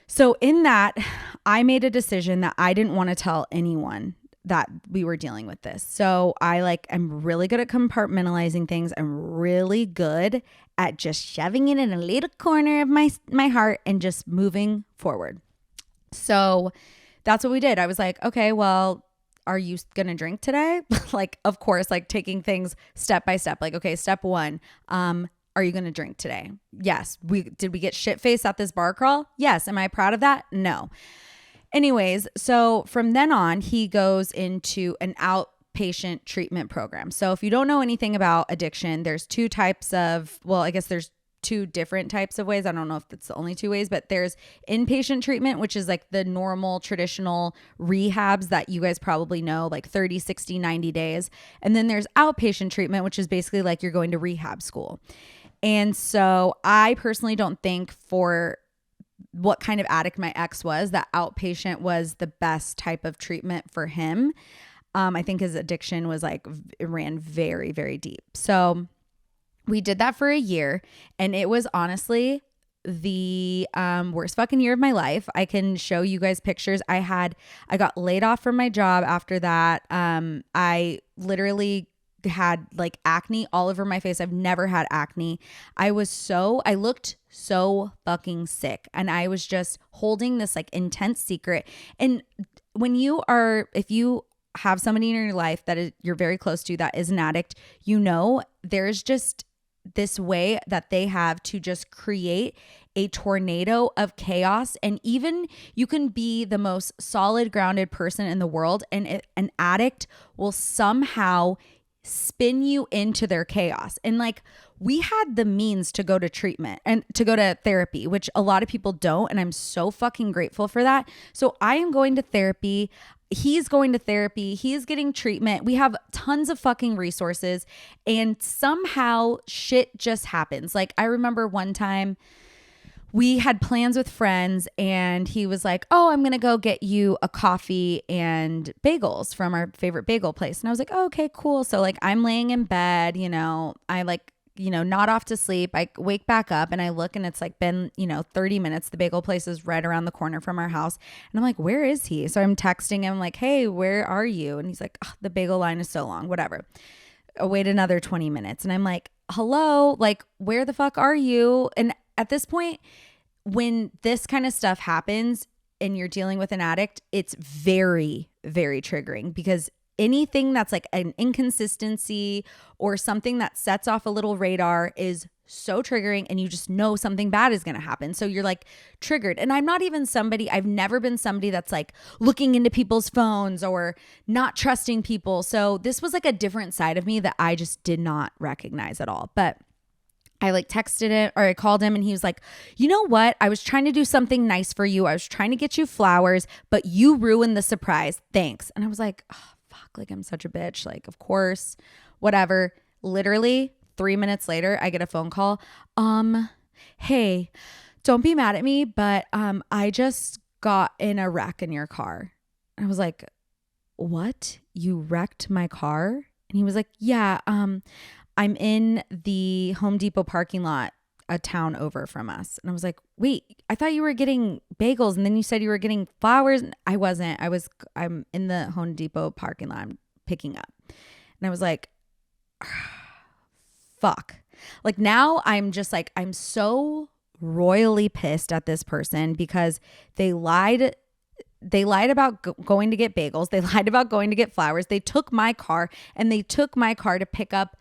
So in that, I made a decision that I didn't want to tell anyone that we were dealing with this. So I like, I'm really good at compartmentalizing things. I'm really good at just shoving it in a little corner of my heart and just moving forward. So that's what we did. I was like, okay, well, are you going to drink today? Like, of course, like taking things step by step. Like, okay, step one, are you going to drink today? Yes. Did we get shit faced at this bar crawl? Yes. Am I proud of that? No. Anyways, so from then on, he goes into an outpatient treatment program. So if you don't know anything about addiction, there's two types of, well, I guess there's two different types of ways. I don't know if it's the only two ways, but there's inpatient treatment, which is like the normal traditional rehabs that you guys probably know, like 30, 60, 90 days. And then there's outpatient treatment, which is basically like you're going to rehab school. And so I personally don't think, for what kind of addict my ex was, that outpatient was the best type of treatment for him. I think his addiction was like, it ran very, very deep. So we did that for a year, and it was honestly the worst fucking year of my life. I can show you guys pictures. I got laid off from my job after that. I literally had like acne all over my face. I've never had acne. I looked so fucking sick, and I was just holding this like intense secret. And if you have somebody in your life that you're very close to that is an addict, you know, there's just this way that they have to just create a tornado of chaos. And even you can be the most solid, grounded person in the world, and an addict will somehow spin you into their chaos. And like, we had the means to go to treatment and to go to therapy, which a lot of people don't. And I'm so fucking grateful for that. So I am going to therapy. He's going to therapy. He's getting treatment. We have tons of fucking resources, and somehow shit just happens. Like, I remember one time we had plans with friends, and he was like, oh, I'm going to go get you a coffee and bagels from our favorite bagel place. And I was like, oh, okay, cool. So like, I'm laying in bed, you know, I like, you know, not off to sleep. I wake back up and I look, and it's like been, 30 minutes. The bagel place is right around the corner from our house. And I'm like, where is he? So I'm texting him like, hey, where are you? And he's like, oh, the bagel line is so long, whatever. I wait another 20 minutes. And I'm like, hello, like, where the fuck are you? And at this point, when this kind of stuff happens and you're dealing with an addict, it's very, very triggering, because anything that's like an inconsistency or something that sets off a little radar is so triggering, and you just know something bad is going to happen. So you're like triggered. And I've never been somebody that's like looking into people's phones or not trusting people. So this was like a different side of me that I just did not recognize at all. But I like texted him, or I called him, and he was like, you know what? I was trying to do something nice for you. I was trying to get you flowers, but you ruined the surprise. Thanks. And I was like, oh, fuck, like I'm such a bitch. Like, of course, whatever. Literally 3 minutes later, I get a phone call. Hey, don't be mad at me, but I just got in a wreck in your car. And I was like, what? You wrecked my car? And he was like, yeah, I'm in the Home Depot parking lot a town over from us. And I was like, wait, I thought you were getting bagels, and then you said you were getting flowers. I wasn't. I'm in the Home Depot parking lot. I'm picking up. And I was like, fuck. Like, now I'm just like, I'm so royally pissed at this person, because they lied about going to get bagels. They lied about going to get flowers. They took my car, and they took my car to pick up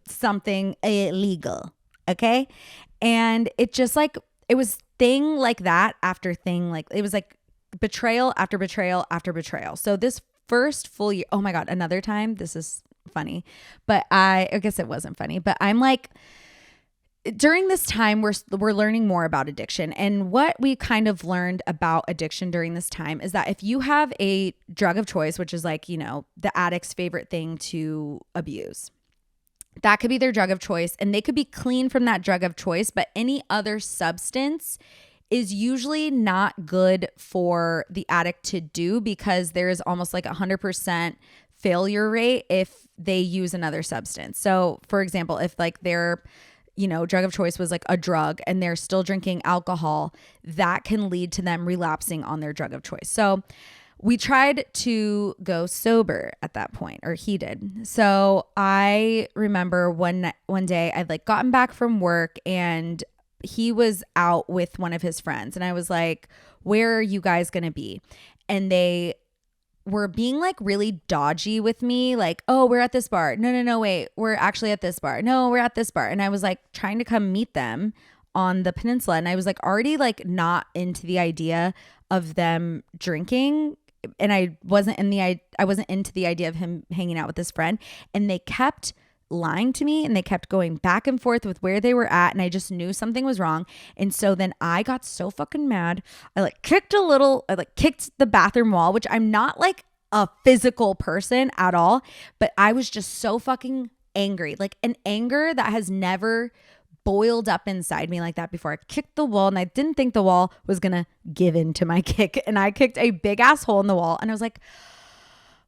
something illegal. Okay. And it just like, it was thing like that after thing. Like, it was like betrayal after betrayal after betrayal. So this first full year, oh my God, another time, this is funny, but I guess it wasn't funny, but I'm like, during this time, we're learning more about addiction. And what we kind of learned about addiction during this time is that if you have a drug of choice, which is like, the addict's favorite thing to abuse, That could be their drug of choice, and they could be clean from that drug of choice, but any other substance is usually not good for the addict to do, because there is almost like 100% failure rate if they use another substance. So for example, if like their drug of choice was like a drug and they're still drinking alcohol, that can lead to them relapsing on their drug of choice. So we tried to go sober at that point, or he did. So I remember one day I'd like gotten back from work and he was out with one of his friends, and I was like, where are you guys going to be? And they were being like really dodgy with me, like, oh, we're at this bar. No, wait, we're actually at this bar. No, we're at this bar. And I was like trying to come meet them on the peninsula, and I was like already like not into the idea of them drinking, and I wasn't into the idea of him hanging out with his friend, and they kept lying to me and they kept going back and forth with where they were at, and I just knew something was wrong. And so then I got so fucking mad. I kicked the bathroom wall, which I'm not like a physical person at all, but I was just so fucking angry, like an anger that has never boiled up inside me like that before. I kicked the wall, and I didn't think the wall was gonna give in to my kick, and I kicked a big ass hole in the wall, and I was like,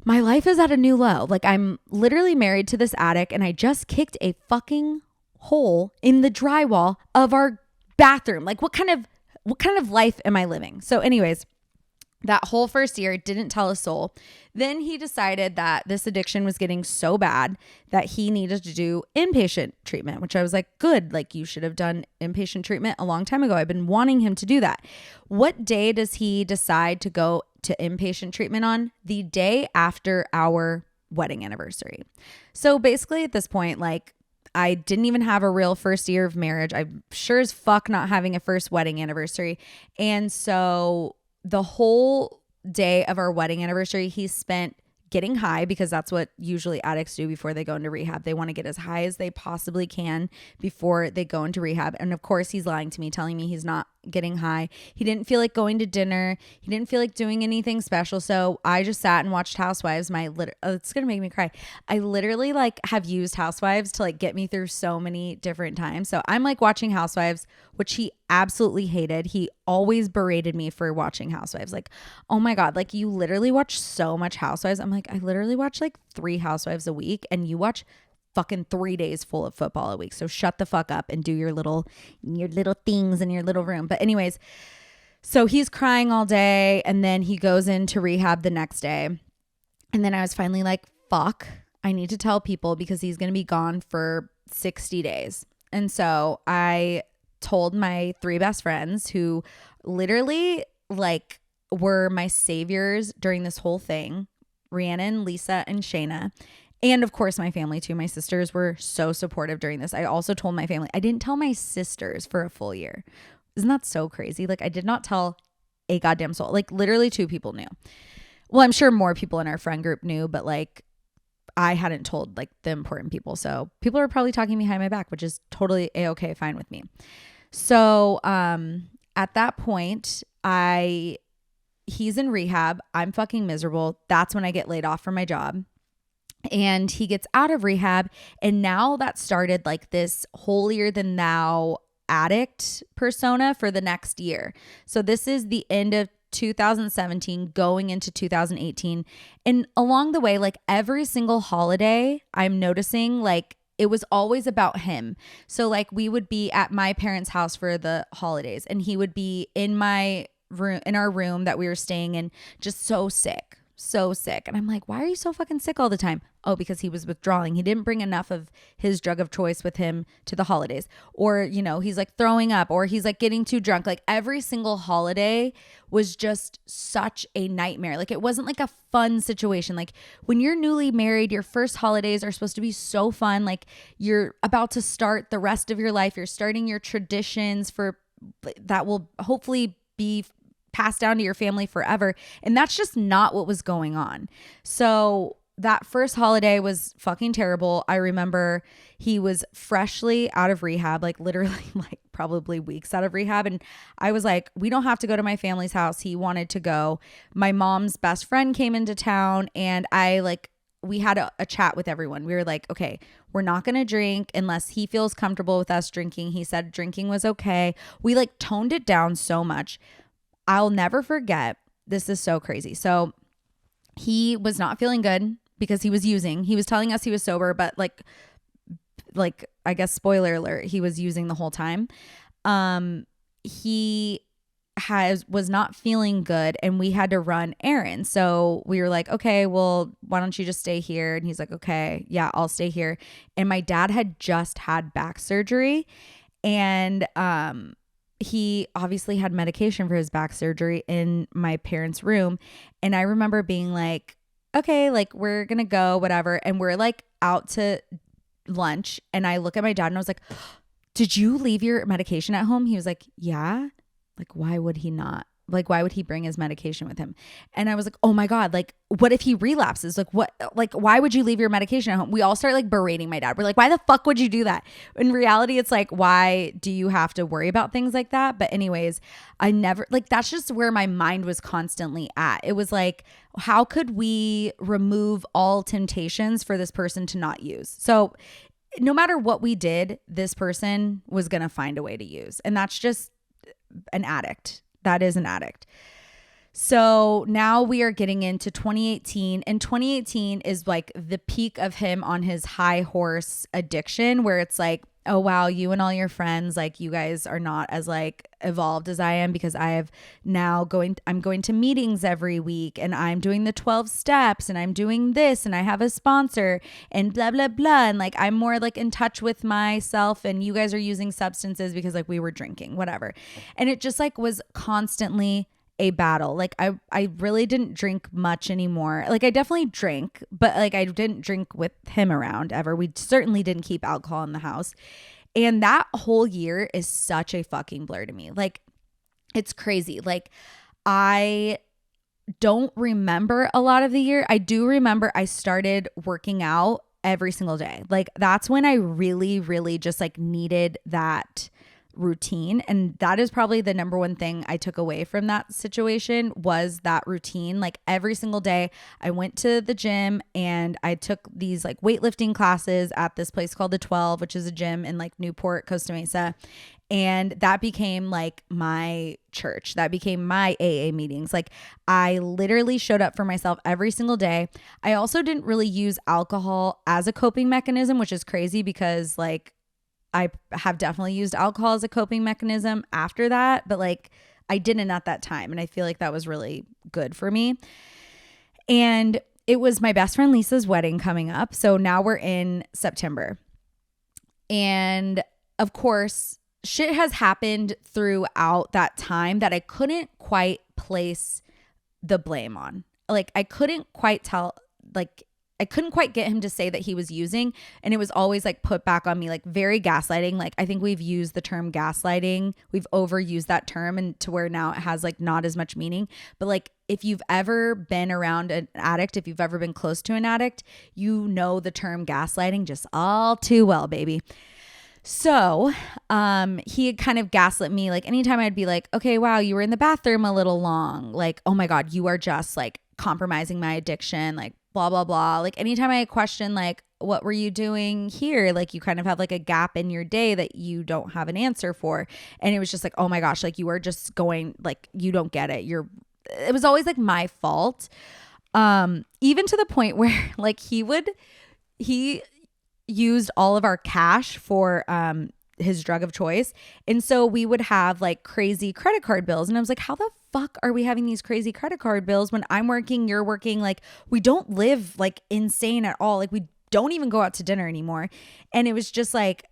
my life is at a new low. Like, I'm literally married to this addict, and I just kicked a fucking hole in the drywall of our bathroom. Like, what kind of life am I living? So anyways, that whole first year didn't tell a soul. Then he decided that this addiction was getting so bad that he needed to do inpatient treatment, which I was like, good. Like, you should have done inpatient treatment a long time ago. I've been wanting him to do that. What day does he decide to go to inpatient treatment on? The day after our wedding anniversary. So basically at this point, like, I didn't even have a real first year of marriage. I'm sure as fuck not having a first wedding anniversary. And so the whole day of our wedding anniversary, he spent getting high, because that's what usually addicts do before they go into rehab. They want to get as high as they possibly can before they go into rehab. And of course, he's lying to me, telling me he's not getting high. He didn't feel like going to dinner. He didn't feel like doing anything special. So I just sat and watched Housewives. It's going to make me cry. I literally like have used Housewives to like get me through so many different times. So I'm like watching Housewives, which he absolutely hated. He always berated me for watching Housewives. Like, oh my God, like you literally watch so much Housewives. I'm like, I literally watch like 3 Housewives a week, and you watch fucking 3 days full of football a week. So shut the fuck up and do your little things in your little room. But anyways, so he's crying all day, and then he goes into rehab the next day. And then I was finally like, fuck, I need to tell people, because he's going to be gone for 60 days. And so I told my 3 best friends, who literally like were my saviors during this whole thing, Rhiannon, Lisa, and Shayna. And of course, my family too. My sisters were so supportive during this. I also told my family. I didn't tell my sisters for a full year. Isn't that so crazy? Like, I did not tell a goddamn soul. Like, literally 2 people knew. Well, I'm sure more people in our friend group knew, but like, I hadn't told like the important people. So people are probably talking behind my back, which is totally a-okay, fine with me. So at that point, he's in rehab. I'm fucking miserable. That's when I get laid off from my job. And he gets out of rehab, and now that started like this holier than thou addict persona for the next year. So this is the end of 2017 going into 2018. And along the way, like every single holiday, I'm noticing like it was always about him. So like we would be at my parents' house for the holidays, and he would be in my room, in our room that we were staying in, just so sick. And I'm like, why are you so fucking sick all the time? Oh, because he was withdrawing. He didn't bring enough of his drug of choice with him to the holidays. Or, you know, he's like throwing up, or he's like getting too drunk. Like every single holiday was just such a nightmare. Like it wasn't like a fun situation. Like when you're newly married, your first holidays are supposed to be so fun. Like you're about to start the rest of your life. You're starting your traditions that will hopefully be passed down to your family forever. And that's just not what was going on. So that first holiday was fucking terrible. I remember he was freshly out of rehab, like literally like probably weeks out of rehab. And I was like, we don't have to go to my family's house. He wanted to go. My mom's best friend came into town, and I like we had a chat with everyone. We were like, okay, we're not going to drink unless he feels comfortable with us drinking. He said drinking was okay. We like toned it down so much. I'll never forget. This is so crazy. So he was not feeling good because he was using. He was telling us he was sober, but like I guess spoiler alert, he was using the whole time. He was not feeling good and we had to run errands. So we were like, okay, well, why don't you just stay here? And he's like, okay, yeah, I'll stay here. And my dad had just had back surgery, and he obviously had medication for his back surgery in my parents' room. And I remember being like, okay, like we're gonna go, whatever. And we're like out to lunch, and I look at my dad and I was like, did you leave your medication at home? He was like, yeah. Like, why would he not? Like, why would he bring his medication with him? And I was like, oh my God, like, what if he relapses? Like, what, like, why would you leave your medication at home? We all start like berating my dad. We're like, why the fuck would you do that? In reality, it's like, why do you have to worry about things like that? But anyways, I never, like, that's just where my mind was constantly at. It was like, how could we remove all temptations for this person to not use? So no matter what we did, this person was going to find a way to use. And that's just an addict. That is an addict. So now we are getting into 2018, and 2018 is like the peak of him on his high horse addiction, where it's like, oh wow, you and all your friends, like you guys are not as like evolved as I am, because I'm going to meetings every week, and I'm doing the 12 steps, and I'm doing this, and I have a sponsor, and blah blah blah, and like I'm more like in touch with myself, and you guys are using substances because like we were drinking, whatever. And it just like was constantly a battle. Like I really didn't drink much anymore. Like I definitely drank, but like I didn't drink with him around ever. We certainly didn't keep alcohol in the house. And that whole year is such a fucking blur to me. Like it's crazy. Like I don't remember a lot of the year. I do remember I started working out every single day. Like that's when I really, really just like needed that routine. And that is probably the number one thing I took away from that situation, was that routine. Like every single day I went to the gym, and I took these like weightlifting classes at this place called the 12, which is a gym in like Newport, Costa Mesa. And that became like my church. That became my AA meetings. Like I literally showed up for myself every single day. I also didn't really use alcohol as a coping mechanism, which is crazy because like I have definitely used alcohol as a coping mechanism after that, but like I didn't at that time. And I feel like that was really good for me. And it was my best friend Lisa's wedding coming up. So now we're in September. And of course, shit has happened throughout that time that I couldn't quite place the blame on. Like I couldn't quite tell, like I couldn't quite get him to say that he was using, and it was always like put back on me, like very gaslighting. Like I think we've used the term gaslighting. We've overused that term, and to where now it has like not as much meaning. But like if you've ever been around an addict, if you've ever been close to an addict, you know the term gaslighting just all too well, baby. So he had kind of gaslit me. Like anytime I'd be like, okay, wow, you were in the bathroom a little long. Like, oh my God, you are just like compromising my addiction. Like blah, blah, blah. Like anytime I question, like, what were you doing here? Like you kind of have like a gap in your day that you don't have an answer for. And it was just like, oh my gosh, like you are just going, like, you don't get it. It was always like my fault. Even to the point where like he used all of our cash for his drug of choice. And so we would have like crazy credit card bills. And I was like, how the fuck are we having these crazy credit card bills when I'm working, you're working? Like we don't live like insane at all. Like we don't even go out to dinner anymore. And it was just like,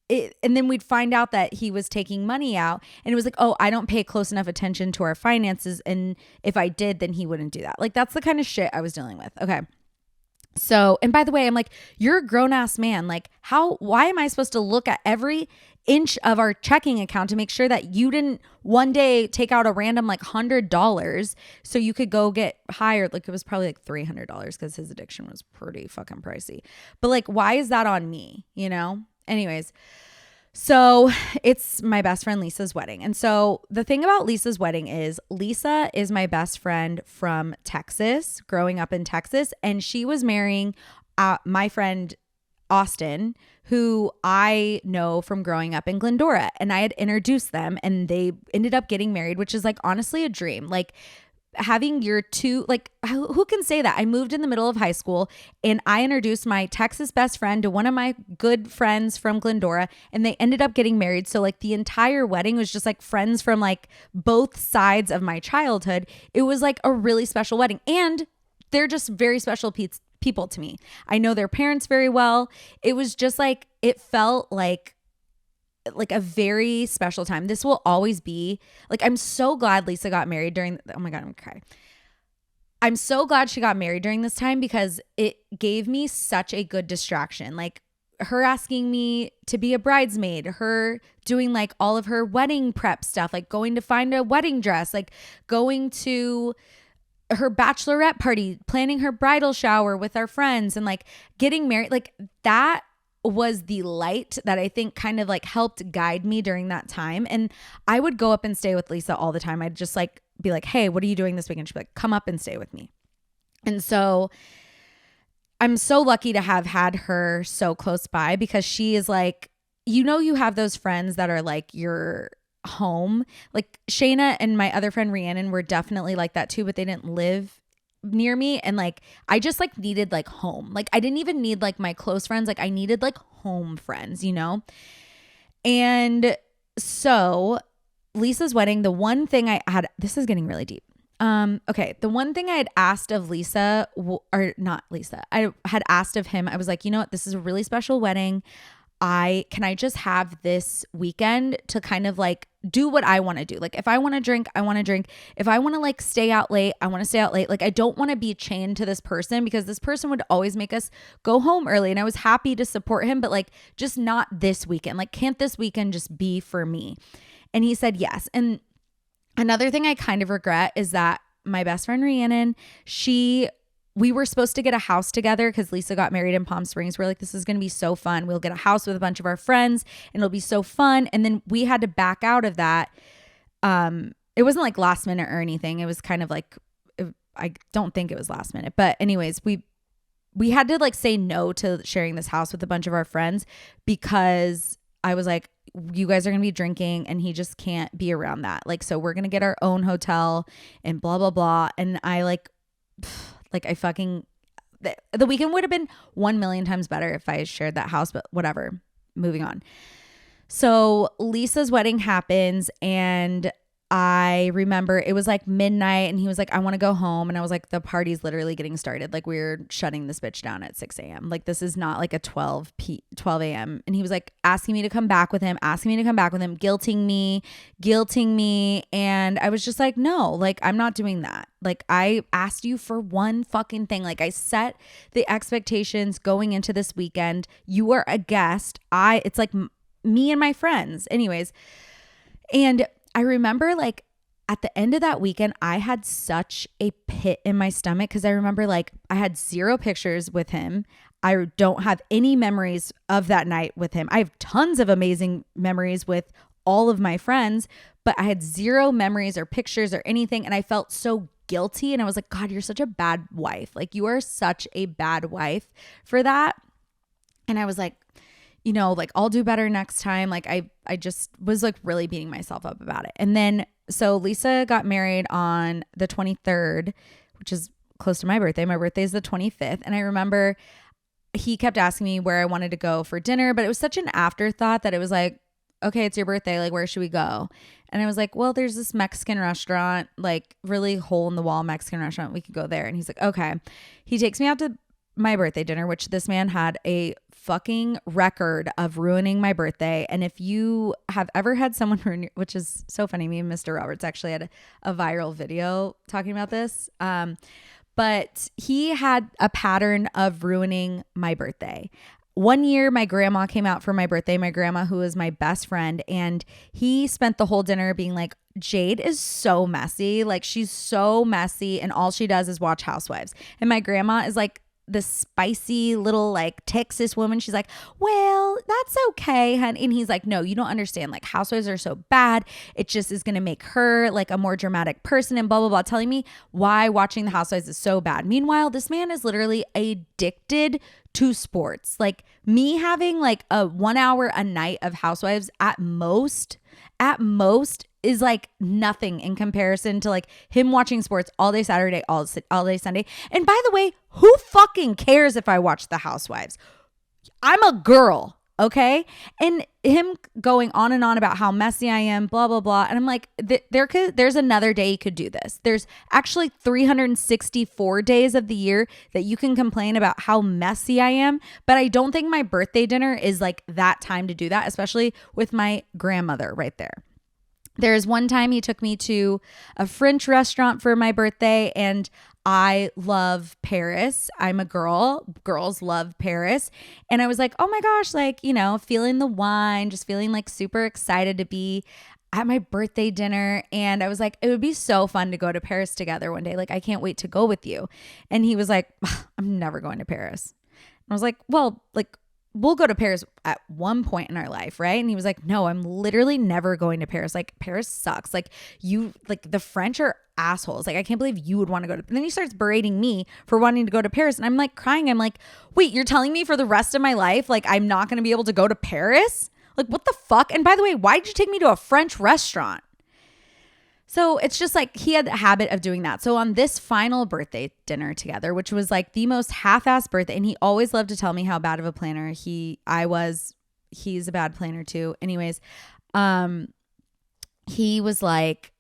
and then we'd find out that he was taking money out, and it was like, oh, I don't pay close enough attention to our finances. And if I did, then he wouldn't do that. Like that's the kind of shit I was dealing with. Okay. So, and by the way, I'm like, you're a grown ass man. Like why am I supposed to look at every inch of our checking account to make sure that you didn't one day take out a random like $100 so you could go get hired? Like it was probably like $300 because his addiction was pretty fucking pricey. But like, why is that on me? You know? Anyways. So it's my best friend Lisa's wedding. And so the thing about Lisa's wedding is Lisa is my best friend from Texas, growing up in Texas. And she was marrying my friend Austin, who I know from growing up in Glendora. And I had introduced them and they ended up getting married, which is like honestly a dream. Like having your two, like who can say that? I moved in the middle of high school and I introduced my Texas best friend to one of my good friends from Glendora and they ended up getting married. So like the entire wedding was just like friends from like both sides of my childhood. It was like a really special wedding and they're just very special people to me. I know their parents very well. It was just like, it felt like a very special time. This will always be like, I'm so glad Lisa got married during, oh my God, I'm gonna cry. I'm so glad she got married during this time because it gave me such a good distraction. Like her asking me to be a bridesmaid, her doing like all of her wedding prep stuff, like going to find a wedding dress, like going to her bachelorette party, planning her bridal shower with our friends and like getting married. Like that was the light that I think kind of like helped guide me during that time. And I would go up and stay with Lisa all the time. I'd just like be like, hey, what are you doing this weekend? She'd be like, come up and stay with me. And so I'm so lucky to have had her so close by because she is like, you have those friends that are like your home. Like Shayna and my other friend Rhiannon were definitely like that too, but they didn't live near me. And like, I just like needed like home. Like I didn't even need like my close friends. Like I needed like home friends, And so Lisa's wedding, the one thing I had, this is getting really deep. Okay. The one thing I had asked of Lisa or not Lisa, I had asked of him, I was like, you know what? This is a really special wedding. Can I just have this weekend to kind of like do what I want to do? Like if I want to drink, I want to drink. If I want to like stay out late, I want to stay out late. Like I don't want to be chained to this person because this person would always make us go home early. And I was happy to support him, but like just not this weekend. Like can't this weekend just be for me? And he said yes. And another thing I kind of regret is that my best friend Rhiannon, we were supposed to get a house together because Lisa got married in Palm Springs. We're like, this is going to be so fun. We'll get a house with a bunch of our friends and it'll be so fun. And then we had to back out of that. It wasn't like last minute or anything. It was kind of like, I don't think it was last minute. But anyways, we had to like say no to sharing this house with a bunch of our friends because I was like, you guys are going to be drinking and he just can't be around that. Like, so we're going to get our own hotel and blah, blah, blah. And I like the weekend would have been 1 million times better if I shared that house, but whatever, moving on. So Lisa's wedding happens and I remember it was like midnight and he was like, I want to go home. And I was like, the party's literally getting started. Like we're shutting this bitch down at 6 a.m. Like this is not like a 12 a.m. And he was like asking me to come back with him, guilting me. And I was just like, no, like I'm not doing that. Like I asked you for one fucking thing. Like I set the expectations going into this weekend. You are a guest. It's like me and my friends. Anyways. And I remember like at the end of that weekend, I had such a pit in my stomach because I remember like I had 0 pictures with him. I don't have any memories of that night with him. I have tons of amazing memories with all of my friends, but I had 0 memories or pictures or anything. And I felt so guilty. And I was like, God, you're such a bad wife. Like you are such a bad wife for that. And I was like, like I'll do better next time. Like I just was like really beating myself up about it. And then, so Lisa got married on the 23rd, which is close to my birthday. My birthday is the 25th. And I remember he kept asking me where I wanted to go for dinner, but it was such an afterthought that it was like, okay, it's your birthday. Like, where should we go? And I was like, well, there's this Mexican restaurant, like really hole in the wall Mexican restaurant. We could go there. And he's like, okay. He takes me out to my birthday dinner, which this man had a fucking record of ruining my birthday. And if you have ever had someone ruin, which is so funny, me and Mr. Roberts actually had a viral video talking about this. But he had a pattern of ruining my birthday. One year, my grandma came out for my birthday, my grandma, who is my best friend, and he spent the whole dinner being like, Jade is so messy. Like, she's so messy, and all she does is watch Housewives. And my grandma is like this spicy little like Texas woman. She's like, well, that's okay, hun. And he's like, no, you don't understand. Like housewives are so bad. It just is going to make her like a more dramatic person and blah, blah, blah, telling me why watching the housewives is so bad. Meanwhile, this man is literally addicted to sports. Like me having like a 1 hour a night of housewives at most is like nothing in comparison to like him watching sports all day Saturday, all day Sunday. And by the way, who fucking cares if I watch the housewives? I'm a girl, okay? And him going on and on about how messy I am, blah, blah, blah. And I'm like, there's another day you could do this. There's actually 364 days of the year that you can complain about how messy I am. But I don't think my birthday dinner is like that time to do that, especially with my grandmother right there. There's one time he took me to a French restaurant for my birthday, and I love Paris. I'm a girl. Girls love Paris. And I was like, oh my gosh, like, you know, feeling the wine, just feeling like super excited to be at my birthday dinner. And I was like, it would be so fun to go to Paris together one day. Like, I can't wait to go with you. And he was like, I'm never going to Paris. And I was like, well, like, we'll go to Paris at one point in our life, right? And he was like, no, I'm literally never going to Paris. Like, Paris sucks. Like, the French are assholes. Like, I can't believe you would want to go to. And then he starts berating me for wanting to go to Paris. And I'm like crying. I'm like, wait, you're telling me for the rest of my life, like, I'm not going to be able to go to Paris? Like, what the fuck? And by the way, why did you take me to a French restaurant? So it's just like he had a habit of doing that. So on this final birthday dinner together, which was like the most half-assed birthday, and he always loved to tell me how bad of a planner he's a bad planner too. Anyways, he was like,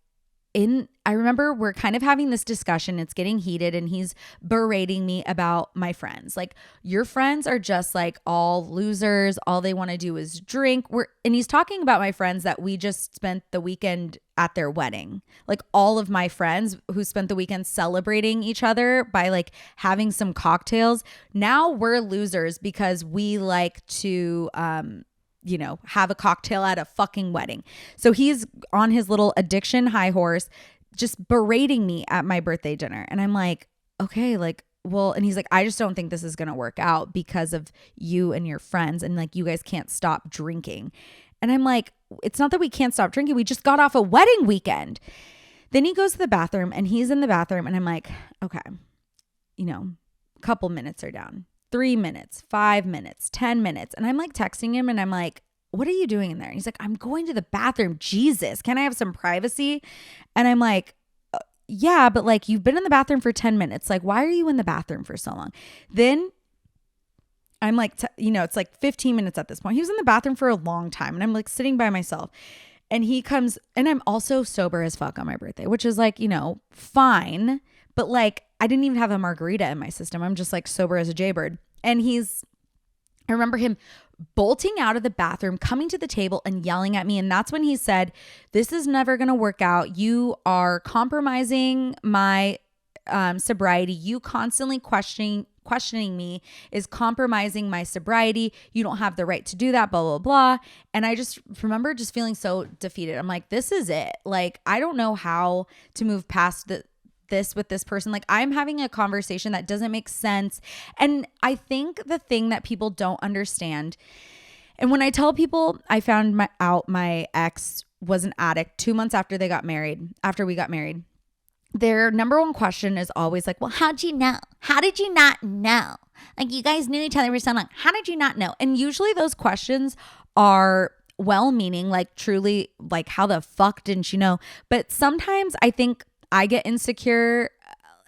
I remember we're kind of having this discussion. It's getting heated and he's berating me about my friends. Like, your friends are just like all losers. All they want to do is drink. And he's talking about my friends that we just spent the weekend at their wedding. Like, all of my friends who spent the weekend celebrating each other by like having some cocktails. Now we're losers because we like to, have a cocktail at a fucking wedding. So he's on his little addiction high horse, just berating me at my birthday dinner. And I'm like, okay, like, well, and he's like, I just don't think this is going to work out because of you and your friends. And like, you guys can't stop drinking. And I'm like, it's not that we can't stop drinking. We just got off a wedding weekend. Then he goes to the bathroom and he's in the bathroom. And I'm like, okay, a couple minutes are down. 3 minutes, 5 minutes, 10 minutes. And I'm like texting him and I'm like, what are you doing in there? And he's like, I'm going to the bathroom. Jesus, can I have some privacy? And I'm like, yeah, but like, you've been in the bathroom for 10 minutes. Like, why are you in the bathroom for so long? Then I'm like, it's like 15 minutes at this point. He was in the bathroom for a long time and I'm like sitting by myself. And he comes, and I'm also sober as fuck on my birthday, which is like, fine. But like, I didn't even have a margarita in my system. I'm just like sober as a jaybird. And I remember him bolting out of the bathroom, coming to the table and yelling at me. And that's when he said, this is never going to work out. You are compromising my sobriety. You constantly questioning me is compromising my sobriety. You don't have the right to do that, blah, blah, blah. And I just remember just feeling so defeated. I'm like, this is it. Like, I don't know how to move past this with this person. Like, I'm having a conversation that doesn't make sense. And I think the thing that people don't understand, and when I tell people I found out my ex was an addict 2 months after we got married, their number one question is always like, well, how'd you know? How did you not know? Like, you guys knew each other for so long. How did you not know? And usually those questions are well-meaning, like truly, like, how the fuck didn't you know? But sometimes I think I get insecure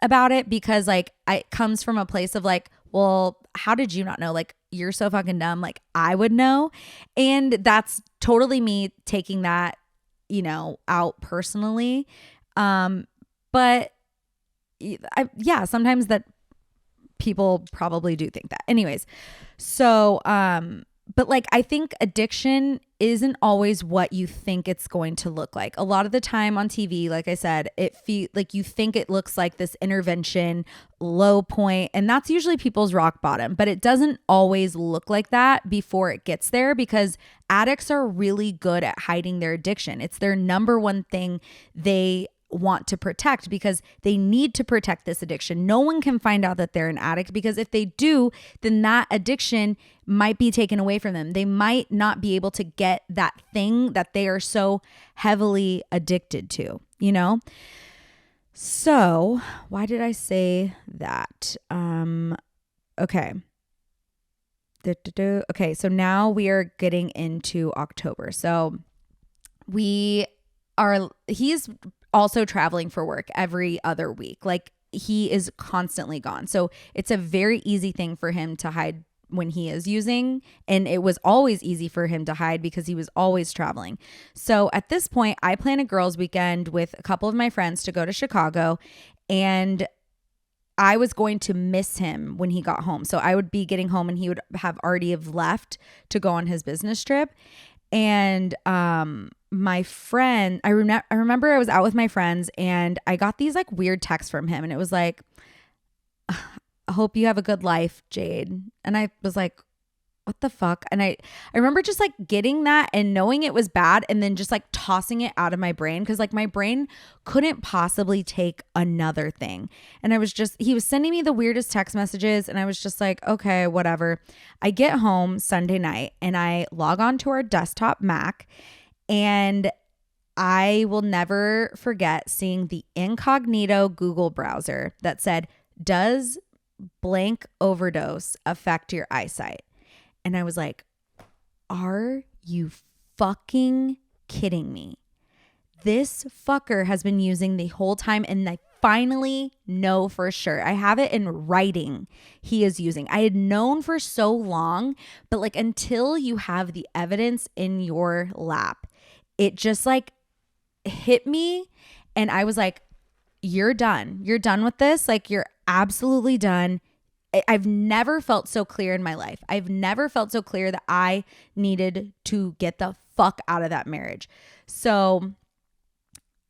about it because like it comes from a place of like, well, how did you not know? Like, you're so fucking dumb. Like, I would know. And that's totally me taking that, out personally. But sometimes that people probably do think that. Anyways, so, but like, I think addiction isn't always what you think it's going to look like. A lot of the time on TV, like I said, like you think it looks like this intervention low point, and that's usually people's rock bottom, but it doesn't always look like that before it gets there, because addicts are really good at hiding their addiction. It's their number one thing they want to protect because they need to protect this addiction. No one can find out that they're an addict, because if they do, then that addiction might be taken away from them. They might not be able to get that thing that they are so heavily addicted to, you know? So why did I say that? Okay. Okay, so now we are getting into October. So he's also traveling for work every other week. Like, he is constantly gone. So it's a very easy thing for him to hide when he is using. And it was always easy for him to hide because he was always traveling. So at this point, I plan a girls' weekend with a couple of my friends to go to Chicago, and I was going to miss him when he got home. So I would be getting home and he would have already have left to go on his business trip. And my friend, I remember I was out with my friends and I got these like weird texts from him, and it was like, I hope you have a good life, Jade. And I was like, what the fuck? And I remember just like getting that and knowing it was bad, and then just like tossing it out of my brain, because like my brain couldn't possibly take another thing. And he was sending me the weirdest text messages, and I was just like, okay, whatever. I get home Sunday night and I log on to our desktop Mac, and I will never forget seeing the incognito Google browser that said, does blank overdose affect your eyesight? And I was like, are you fucking kidding me? This fucker has been using the whole time, and I finally know for sure. I have it in writing. He is using. I had known for so long, but like until you have the evidence in your lap, it just like hit me, and I was like, you're done. You're done with this. Like, you're absolutely done. I've never felt so clear in my life. I've never felt so clear that I needed to get the fuck out of that marriage. So,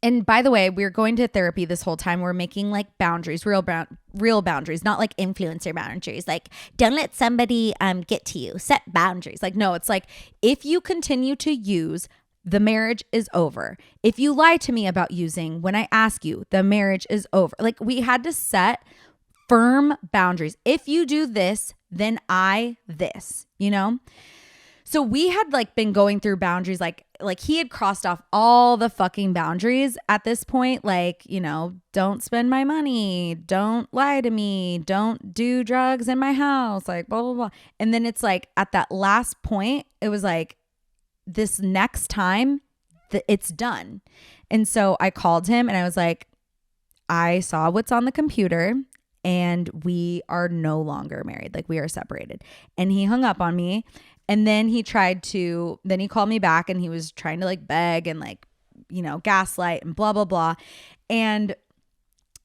and by the way, we're going to therapy this whole time. We're making like boundaries, real boundaries, not like influencer boundaries. Like, don't let somebody get to you. Set boundaries. Like, no, it's like, if you continue to use, the marriage is over. If you lie to me about using when I ask you, the marriage is over. Like, we had to set firm boundaries. If you do this, then this, you know? So we had like been going through boundaries, like he had crossed off all the fucking boundaries at this point. Like, you know, don't spend my money, don't lie to me, don't do drugs in my house, like blah, blah, blah. And then it's like at that last point, it was like, this next time it's done. And so I called him and I was like, I saw what's on the computer, and we are no longer married. Like, we are separated. And he hung up on me. And then he called me back, and he was trying to like beg and like, you know, gaslight and blah, blah, blah. And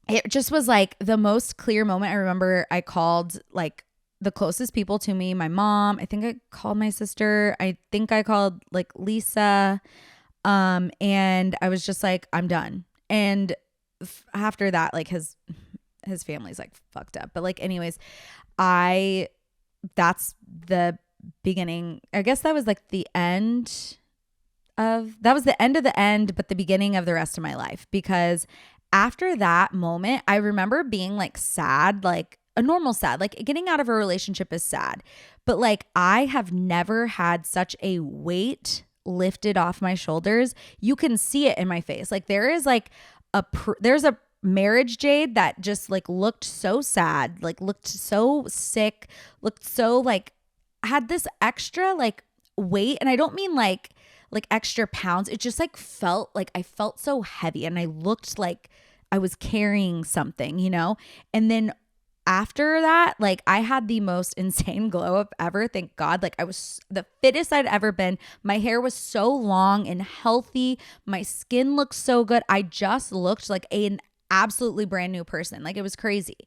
it just was like the most clear moment. I remember I called like the closest people to me, my mom. I think I called my sister. I think I called like Lisa. And I was just like, I'm done. And after that, like his family's like fucked up. But like, anyways, that's the beginning. I guess that was like the end of the end, but the beginning of the rest of my life. Because after that moment, I remember being like sad, like a normal sad, like getting out of a relationship is sad. But like, I have never had such a weight lifted off my shoulders. You can see it in my face. Like, there is like there's a marriage Jade that just like looked so sad, like looked so sick, looked so like had this extra like weight. And I don't mean like extra pounds. It just like felt like I felt so heavy, and I looked like I was carrying something, you know? And then after that, like I had the most insane glow up ever. Thank God. Like, I was the fittest I'd ever been. My hair was so long and healthy. My skin looked so good. I just looked like an absolutely brand new person. Like, it was crazy.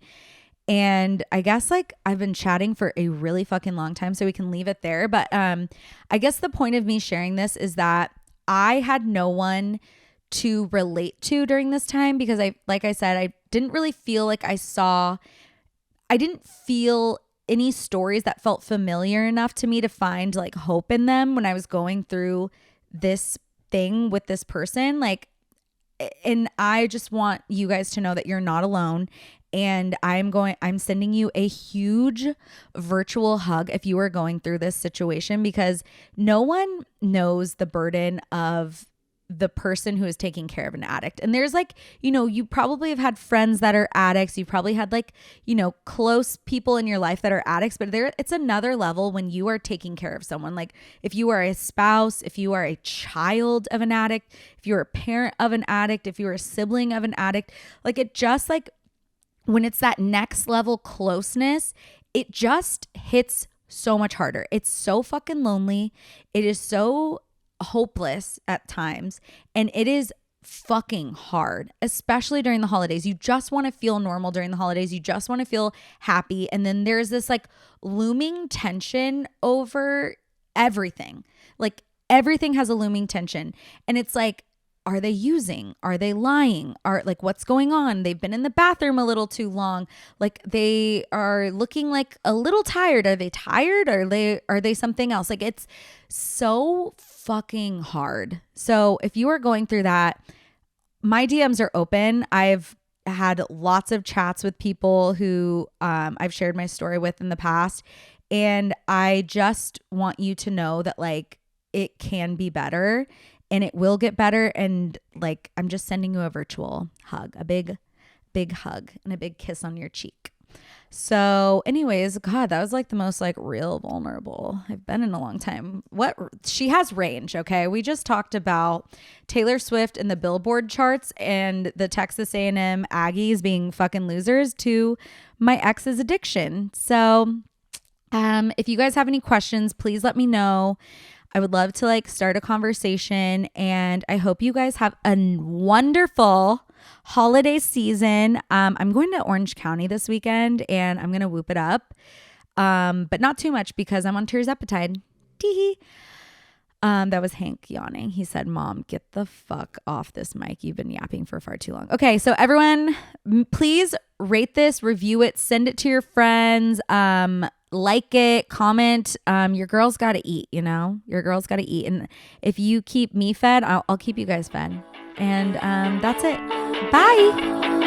And I guess like I've been chatting for a really fucking long time, so we can leave it there. But I guess the point of me sharing this is that I had no one to relate to during this time, because like I said, I didn't really feel like I didn't feel any stories that felt familiar enough to me to find like hope in them when I was going through this thing with this person. Like, and I just want you guys to know that you're not alone. And I'm sending you a huge virtual hug if you are going through this situation, because no one knows the burden of the person who is taking care of an addict. And there's like, you probably have had friends that are addicts. You've probably had like, close people in your life that are addicts, but it's another level when you are taking care of someone. Like if you are a spouse, if you are a child of an addict, if you're a parent of an addict, if you're a sibling of an addict, like it just like when it's that next level closeness, it just hits so much harder. It's so fucking lonely. It is so hopeless at times, and it is fucking hard, especially during the holidays. You just want to feel normal during the holidays. You just want to feel happy, and then there's this like looming tension over everything. Like everything has a looming tension, and it's like, are they using? Are they lying? Are like, what's going on? They've been in the bathroom a little too long. Like they are looking like a little tired. Are they tired? Are they something else? Like it's so fucking hard. So if you are going through that, my DMs are open. I've had lots of chats with people who I've shared my story with in the past. And I just want you to know that like it can be better. And it will get better. And like, I'm just sending you a virtual hug, a big, big hug and a big kiss on your cheek. So anyways, God, that was like the most like real vulnerable I've been in a long time. She has range. Okay. We just talked about Taylor Swift and the Billboard charts and the Texas A&M Aggies being fucking losers to my ex's addiction. So if you guys have any questions, please let me know. I would love to like start a conversation, and I hope you guys have a wonderful holiday season. I'm going to Orange County this weekend and I'm going to whoop it up. But not too much because I'm on tirzepatide. Tee-hee. That was Hank yawning. He said, "Mom, get the fuck off this mic. You've been yapping for far too long." Okay. So everyone, please rate this, review it, send it to your friends. Like it, comment. Your girl's got to eat, your girl's got to eat. And if you keep me fed, I'll keep you guys fed. And that's it. Bye.